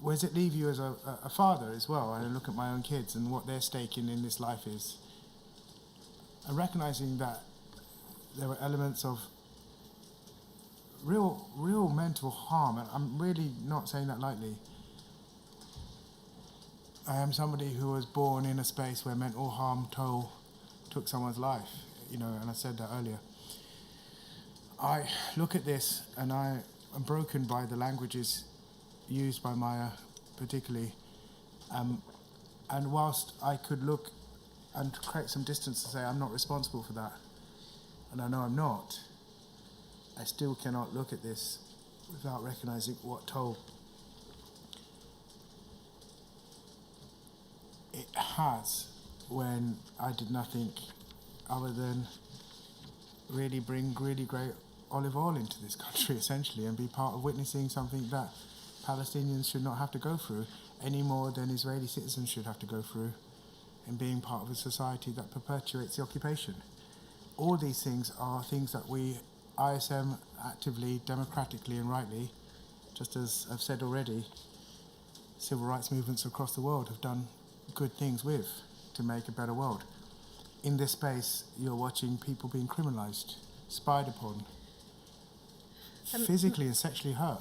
Where does it leave you as a father as well? I look at my own kids and what their stake in this life is. And recognising that there were elements of real mental harm, and I'm really not saying that lightly. I am somebody who was born in a space where mental harm took someone's life, and I said that earlier. I look at this and I am broken by the languages used by Maya particularly. And whilst I could look and create some distance to say I'm not responsible for that, and I know I'm not, I still cannot look at this without recognising what toll it has when I did nothing other than really bring really great olive oil into this country, essentially, and be part of witnessing something that Palestinians should not have to go through any more than Israeli citizens should have to go through, and being part of a society that perpetuates the occupation. All these things are things that we, ISM, actively, democratically and rightly, just as I've said already, civil rights movements across the world have done good things with to make a better world. In this space, you're watching people being criminalised, spied upon, physically and sexually hurt.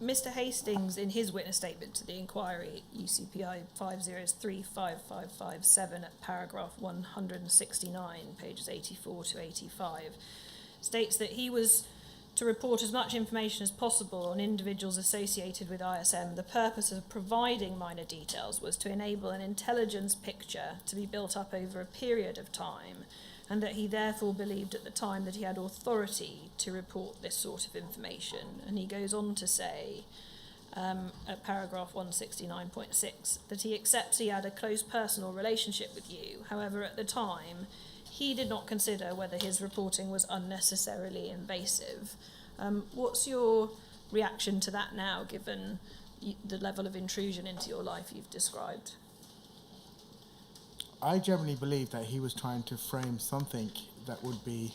Mr. Hastings, in his witness statement to the inquiry, UCPI 5035557 at paragraph 169, pages 84 to 85, states that he was to report as much information as possible on individuals associated with ISM. The purpose of providing minor details was to enable an intelligence picture to be built up over a period of time, and that he therefore believed at the time that he had authority to report this sort of information. And he goes on to say, at paragraph 169.6, that he accepts he had a close personal relationship with you. However, at the time, he did not consider whether his reporting was unnecessarily invasive. What's your reaction to that now, given the level of intrusion into your life you've described? I generally believe that he was trying to frame something that would be,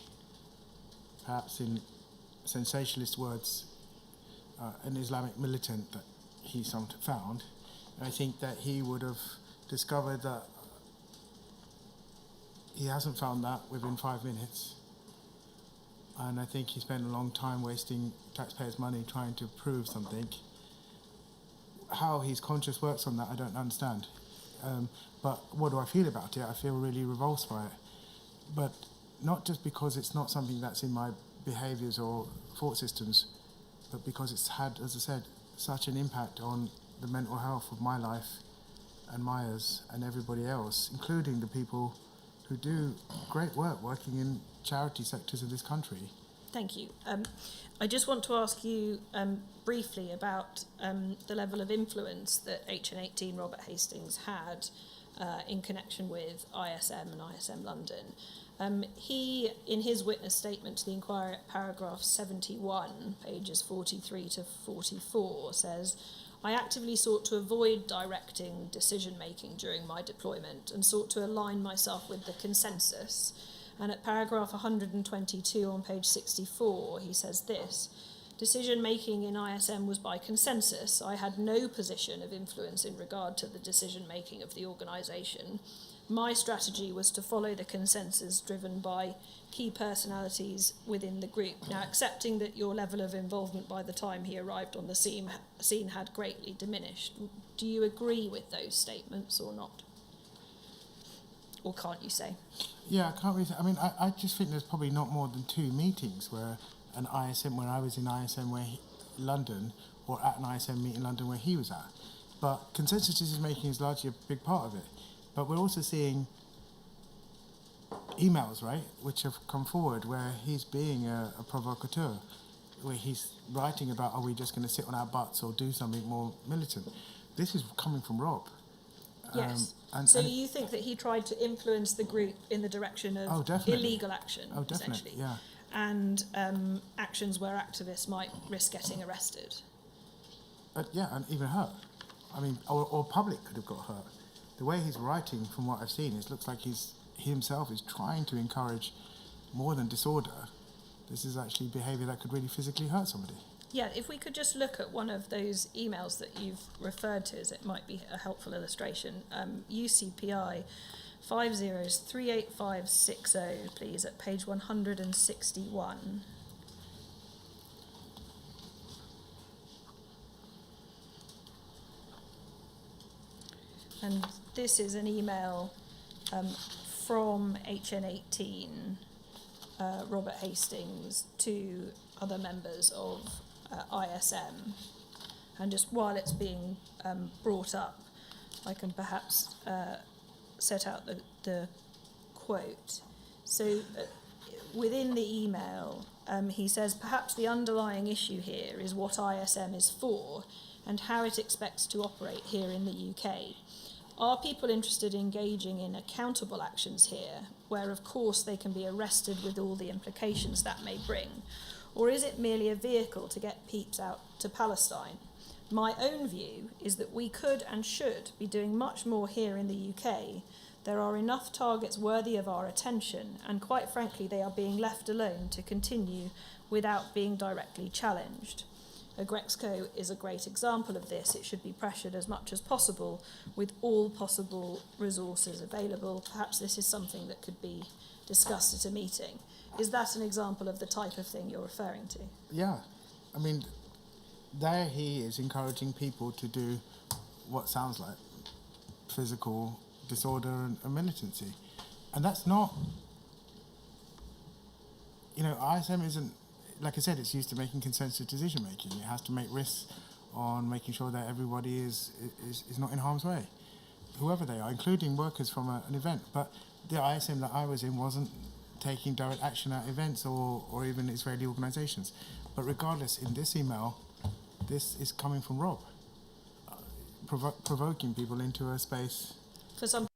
perhaps in sensationalist words, an Islamic militant that he found. And I think that he would have discovered that he hasn't found that within 5 minutes. And I think he spent a long time wasting taxpayers' money trying to prove something. How his conscience works on that, I don't understand. But what do I feel about it? I feel really revulsed by it. But not just because it's not something that's in my behaviours or thought systems, but because it's had, as I said, such an impact on the mental health of my life and Maya's and everybody else, including the people who do great work working in charity sectors of this country. Thank you. I just want to ask you briefly about the level of influence that HN18 Robert Hastings had in connection with ISM and ISM London. He, in his witness statement to the inquiry at paragraph 71, pages 43 to 44, says, I actively sought to avoid directing decision-making during my deployment and sought to align myself with the consensus. And at paragraph 122 on page 64, he says this, decision-making in ISM was by consensus. I had no position of influence in regard to the decision-making of the organisation. My strategy was to follow the consensus driven by key personalities within the group. Now, accepting that your level of involvement by the time he arrived on the scene had greatly diminished, do you agree with those statements or not? Or can't you say? Yeah, I can't really. I mean, I just think there's probably not more than 2 meetings where an ISM, when I was in ISM London, or at an ISM meeting in London where he was at. But consensus decision-making is largely a big part of it. But we're also seeing emails, right, which have come forward where he's being a provocateur, where he's writing about, are we just going to sit on our butts or do something more militant? This is coming from Rob. Yes. So you think that he tried to influence the group in the direction of illegal action, essentially? Yeah. And actions where activists might risk getting arrested? Yeah, and even hurt. I mean, or public could have got hurt. The way he's writing, from what I've seen, it looks like he himself is trying to encourage more than disorder. This is actually behaviour that could really physically hurt somebody. Yeah, if we could just look at one of those emails that you've referred to, as it might be a helpful illustration. UCPI 5038560, please, at page 161. And this is an email from HN18 Robert Hastings to other members of ISM. And just while it's being brought up, I can perhaps set out the quote. So within the email, he says, perhaps the underlying issue here is what ISM is for and how it expects to operate here in the UK. Are people interested in engaging in accountable actions here, where of course they can be arrested with all the implications that may bring? Or is it merely a vehicle to get peeps out to Palestine? My own view is that we could and should be doing much more here in the UK. There are enough targets worthy of our attention, and quite frankly, they are being left alone to continue without being directly challenged. Agrexco is a great example of this. It should be pressured as much as possible with all possible resources available. Perhaps this is something that could be discussed at a meeting. Is that an example of the type of thing you're referring to? Yeah. I mean, there he is encouraging people to do what sounds like physical disorder and militancy. And that's not, ISM isn't, like I said, it's used to making consensus decision making. It has to make risks on making sure that everybody is not in harm's way, whoever they are, including workers from an event. But the ISM that I was in wasn't taking direct action at events or even Israeli organizations. But regardless, in this email, this is coming from Rob, provoking people into a space. For some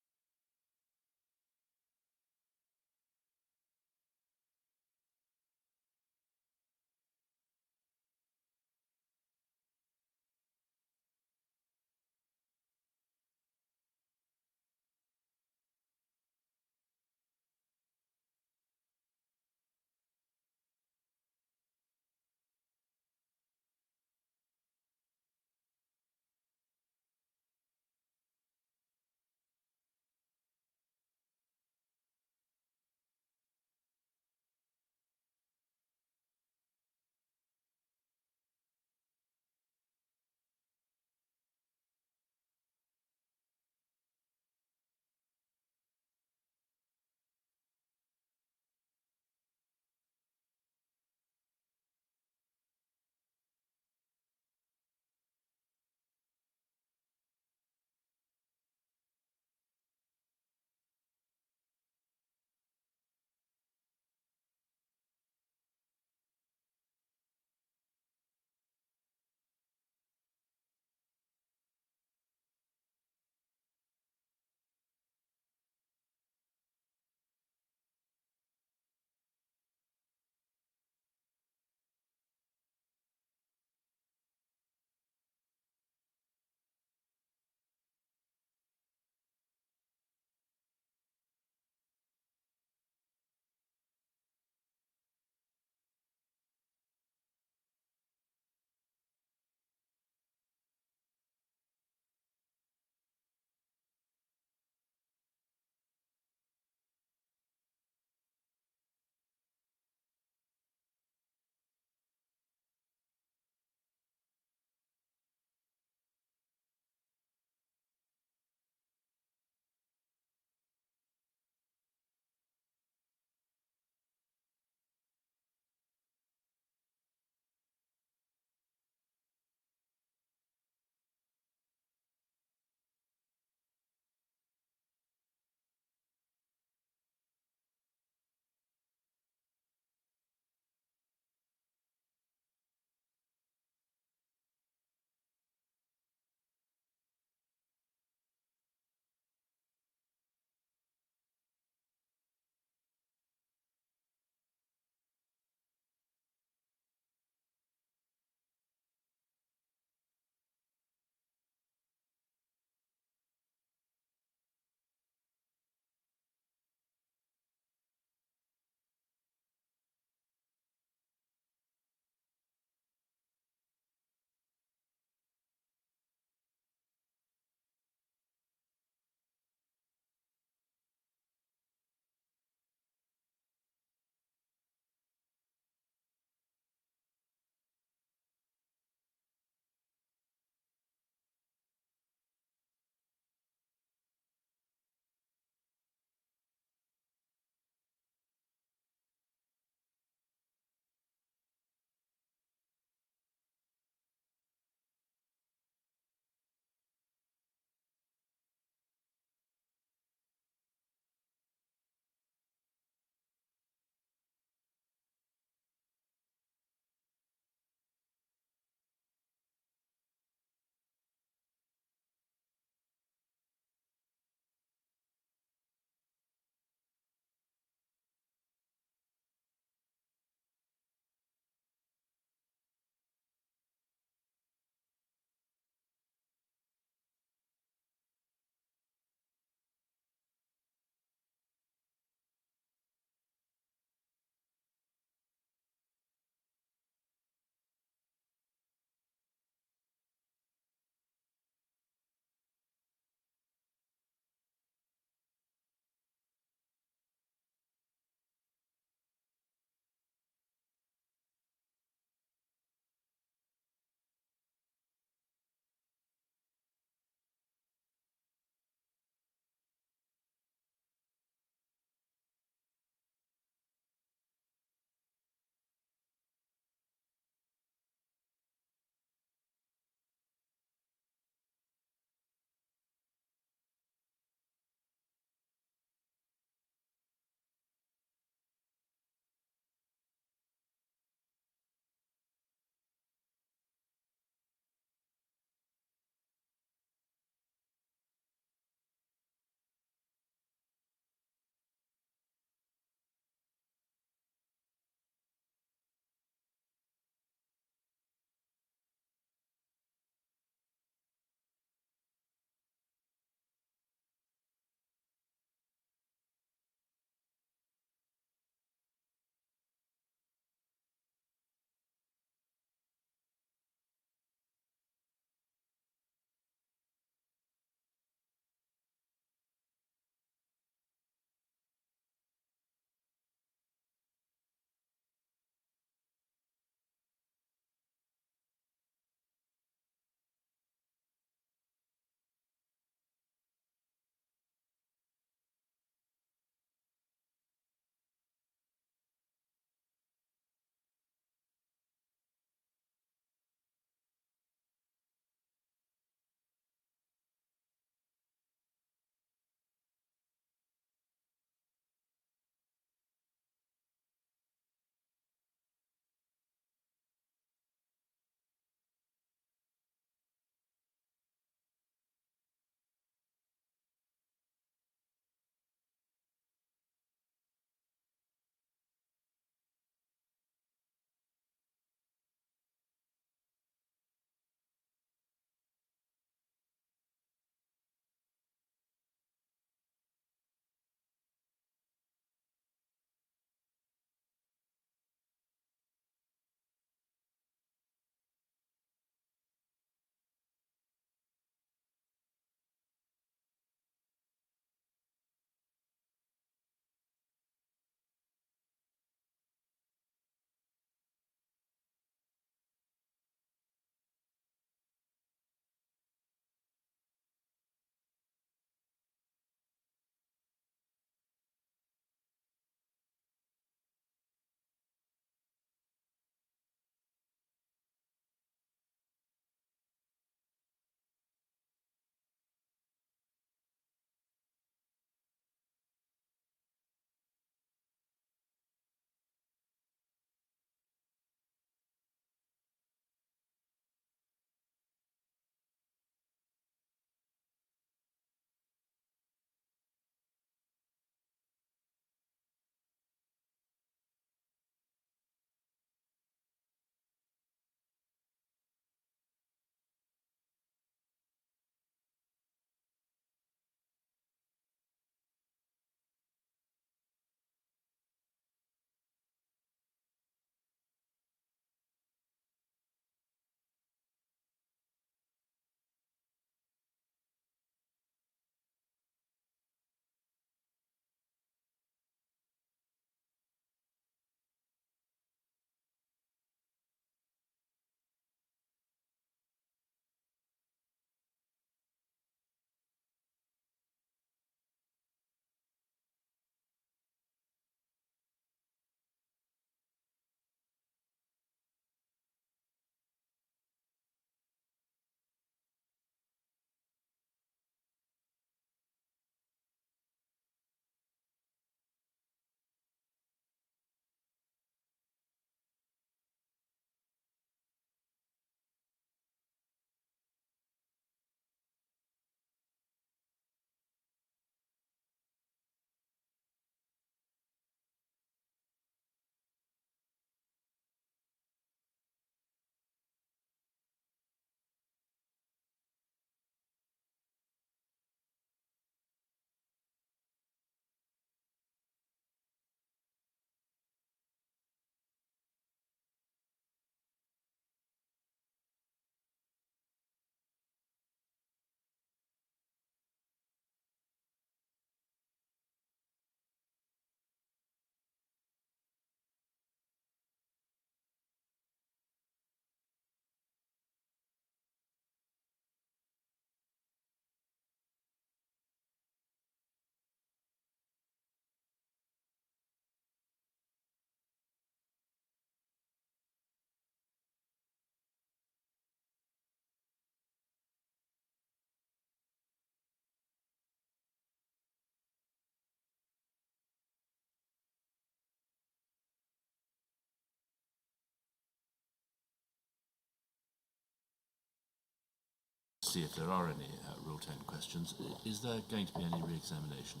see if there are any Rule 10 questions. Is there going to be any re-examination?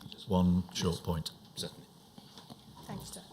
Just one short point. Certainly. Thanks, Jeff.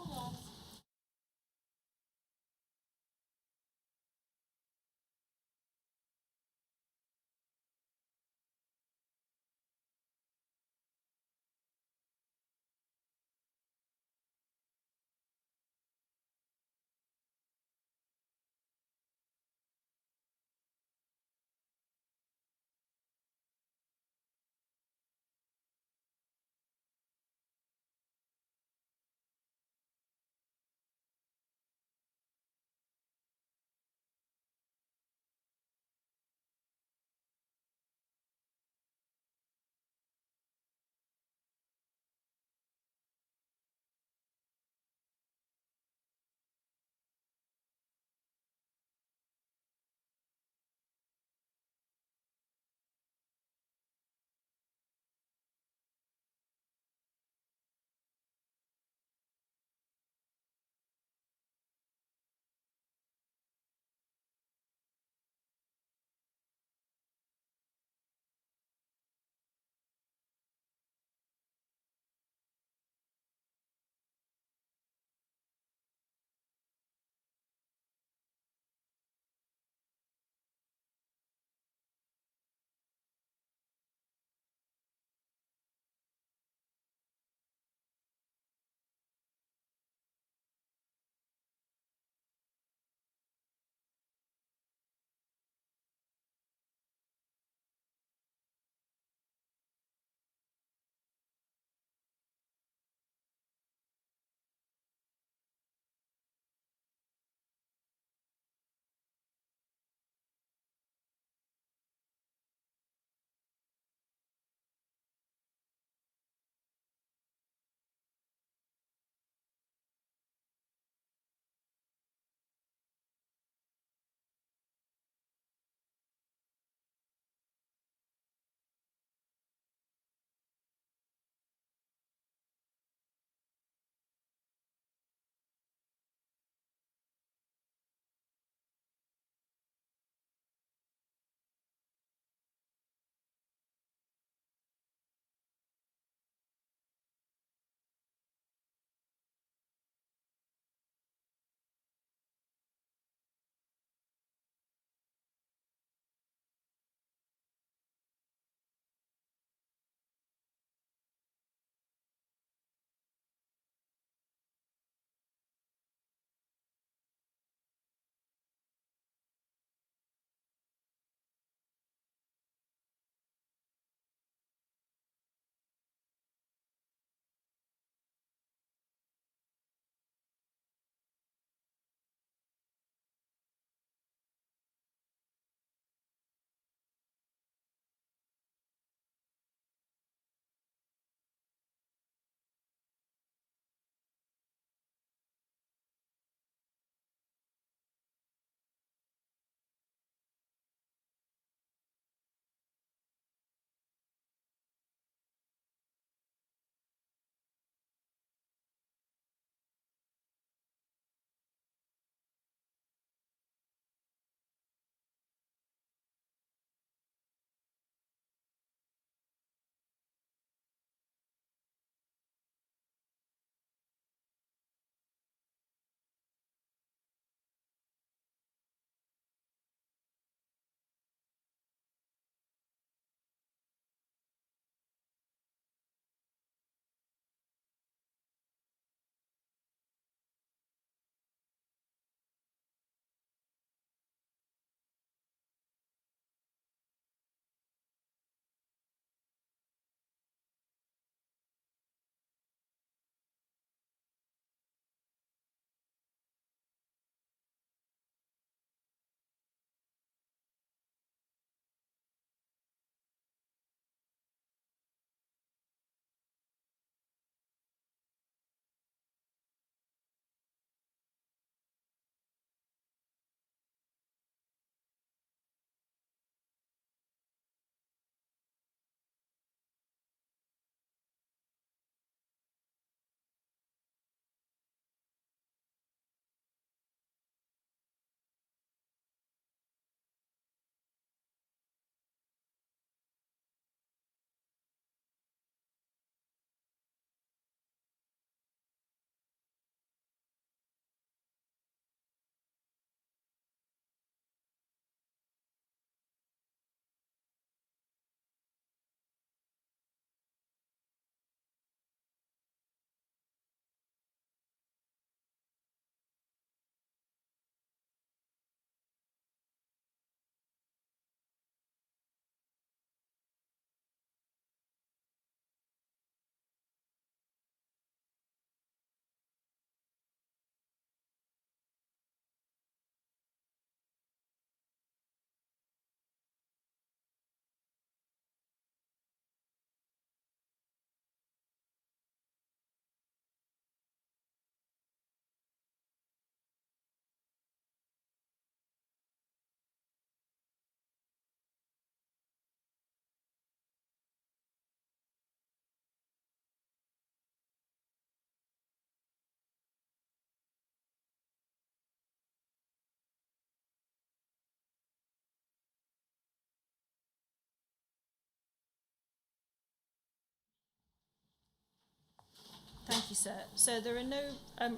Thank you, sir. So there are no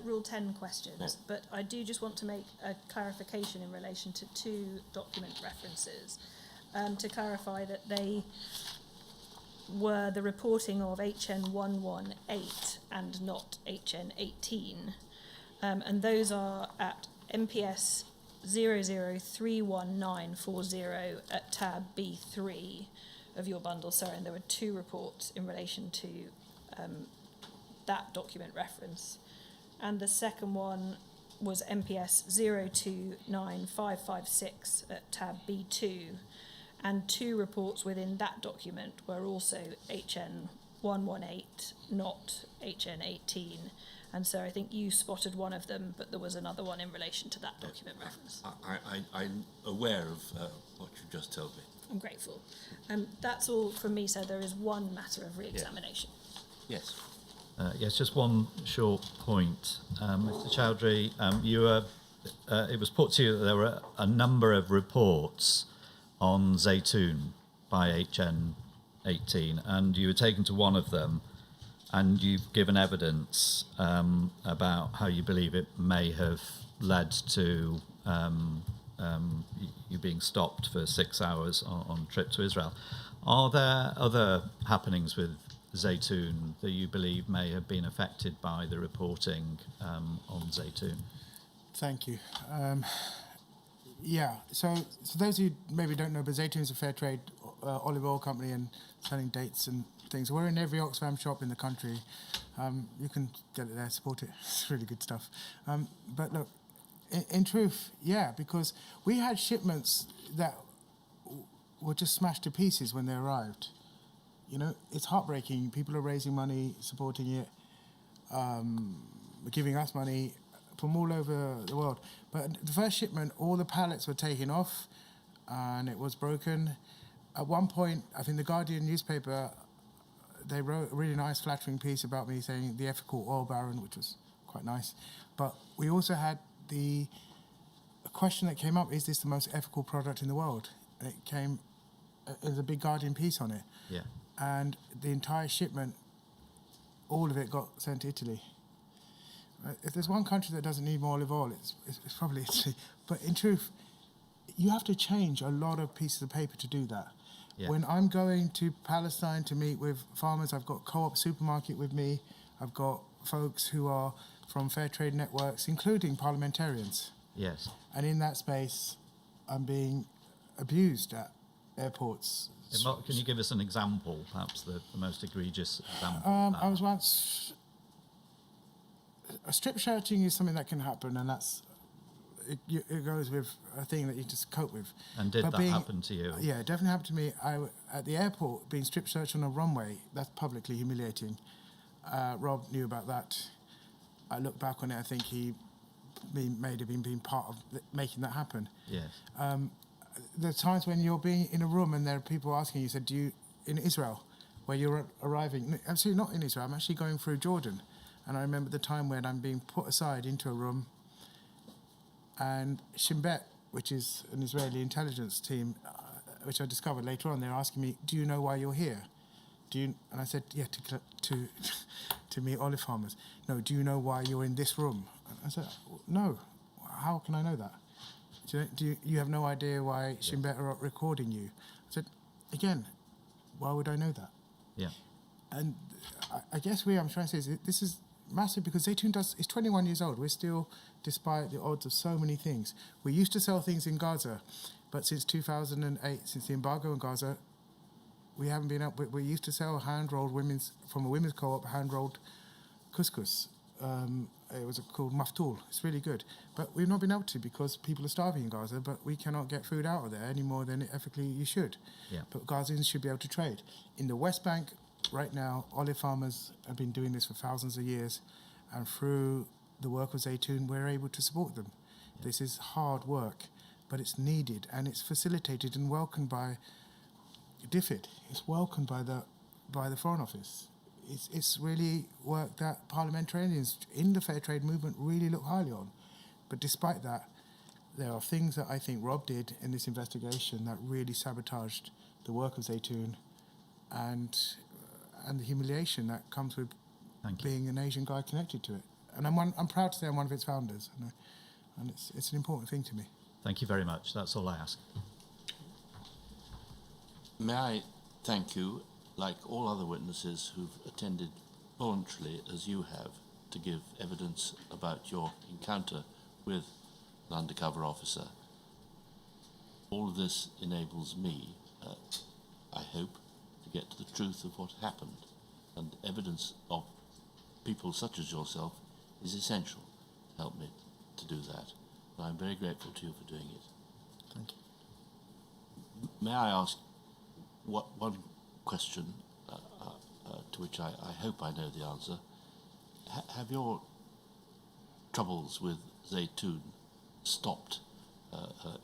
Rule 10 questions, No. but I do just want to make a clarification in relation to two document references, to clarify that they were the reporting of HN 118 and not HN 18. And those are at MPS 0031940 at tab B3 of your bundle, sorry, and there were two reports in relation to that document reference. And the second one was MPS 029556 at tab B2, and two reports within that document were also HN 118, not HN 18. And so I think you spotted one of them, but there was another one in relation to that document reference. I'm aware of what you just told me. I'm grateful. That's all from me, so there is one matter of re-examination. Yes. Yes, just one short point. Mr. Choudhury, it was put to you that there were a number of reports on Zaytoun by HN 18, and you were taken to one of them, and you've given evidence about how you believe it may have led to you being stopped for 6 hours on trip to Israel. Are there other happenings with Zaytoun that you believe may have been affected by the reporting on Zaytoun? Thank you. So those who maybe don't know, but Zaytoun is a fair trade olive oil company and selling dates and things. We're in every Oxfam shop in the country. You can get it there, support it. It's really good stuff. But look, in truth, because we had shipments that were just smashed to pieces when they arrived. You know, it's heartbreaking. People are raising money, supporting it, giving us money from all over the world. But the first shipment, all the pallets were taken off and it was broken. At one point, I think the Guardian newspaper, they wrote a really nice, flattering piece about me saying the ethical oil baron, which was quite nice. But we also had a question that came up, is this the most ethical product in the world? And it came, there's a big Guardian piece on it. Yeah. And the entire shipment, all of it got sent to Italy. If there's one country that doesn't need more olive oil, it's probably Italy. But in truth, you have to change a lot of pieces of paper to do that. Yeah. When I'm going to Palestine to meet with farmers, I've got Co-op Supermarket with me. I've got folks who are from fair trade networks, including parliamentarians. Yes. And in that space, I'm being abused at airports. Can you give us an example, perhaps the most egregious example? I was once... strip searching is something that can happen, and it goes with a thing that you just cope with. And did that happen to you? Yeah, it definitely happened to me. At the airport, being strip searched on a runway, that's publicly humiliating. Rob knew about that. I look back on it, I think he may have been part of making that happen. Yes. There are times when you're being in a room and there are people asking you, said, in Israel, where you're arriving? Absolutely not in Israel, I'm actually going through Jordan. And I remember the time when I'm being put aside into a room and Shin Bet, which is an Israeli intelligence team, which I discovered later on, they're asking me, do you know why you're here? And I said, yeah, to meet olive farmers. No, do you know why you're in this room? And I said, no, how can I know that? You have no idea why Shin Bet are recording you? I said, again, why would I know that? Yeah. And I guess I'm trying to say is this is massive because Zaytoun is 21 years old. We're still, despite the odds of so many things. We used to sell things in Gaza, but since 2008, since the embargo in Gaza, we haven't been up. We used to sell from a women's co-op, hand-rolled couscous. It was called maftoul. It's really good. But we've not been able to because people are starving in Gaza, but we cannot get food out of there any more than ethically you should. Yeah. But Gazans should be able to trade. In the West Bank, right now, olive farmers have been doing this for thousands of years, and through the work of Zaytoun, we're able to support them. Yeah. This is hard work, but it's needed, and it's facilitated and welcomed by DFID. It's welcomed by the Foreign Office. It's really work that parliamentarians in the fair trade movement really look highly on. But despite that, there are things that I think Rob did in this investigation that really sabotaged the work of Zaytoun and the humiliation that comes with Thank you. being an Asian guy connected to it. And I'm proud to say I'm one of its founders, and it's an important thing to me. Thank you very much. That's all I ask. May I thank you, like all other witnesses who've attended voluntarily, as you have, to give evidence about your encounter with an undercover officer. All of this enables me, I hope, to get to the truth of what happened, and evidence of people such as yourself is essential to help me to do that. And I'm very grateful to you for doing it. Thank you. May I ask one question to which I hope I know the answer? Have your troubles with Zaytoun stopped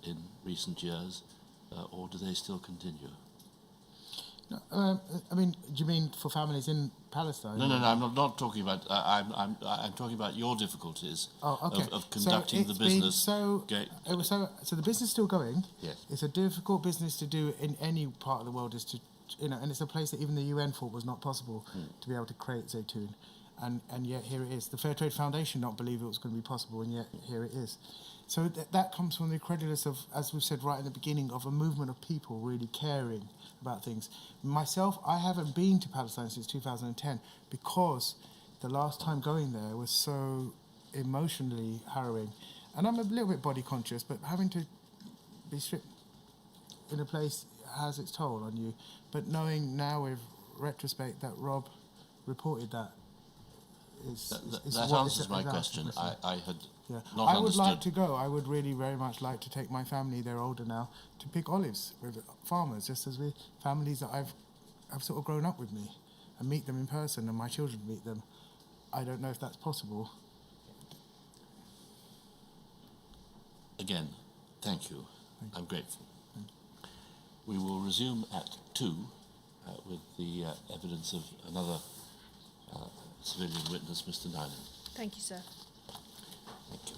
in recent years, or do they still continue? No, I mean, do you mean for families in Palestine? No, I'm not talking about. I'm talking about your difficulties of conducting the business. So the business is still going. Yes. It's a difficult business to do in any part of the world. And it's a place that even the UN thought was not possible to be able to create Zaytoun, and yet here it is. The Fair Trade Foundation not believe it was going to be possible, and yet here it is. So that comes from the credulous of, as we've said right in the beginning, of a movement of people really caring about things. Myself, I haven't been to Palestine since 2010 because the last time going there was so emotionally harrowing. And I'm a little bit body conscious, but having to be stripped in a place has its toll on you. But knowing now with retrospect that Rob reported that that answers my question. I had not understood. I would like to go. I would really very much like to take my family, they're older now, to pick olives with farmers, just as families that I've sort of grown up with me, and meet them in person, and my children meet them. I don't know if that's possible. Again, thank you. I'm grateful. We will resume at 2 with the evidence of another civilian witness, Mr. Nineham. Thank you, sir. Thank you.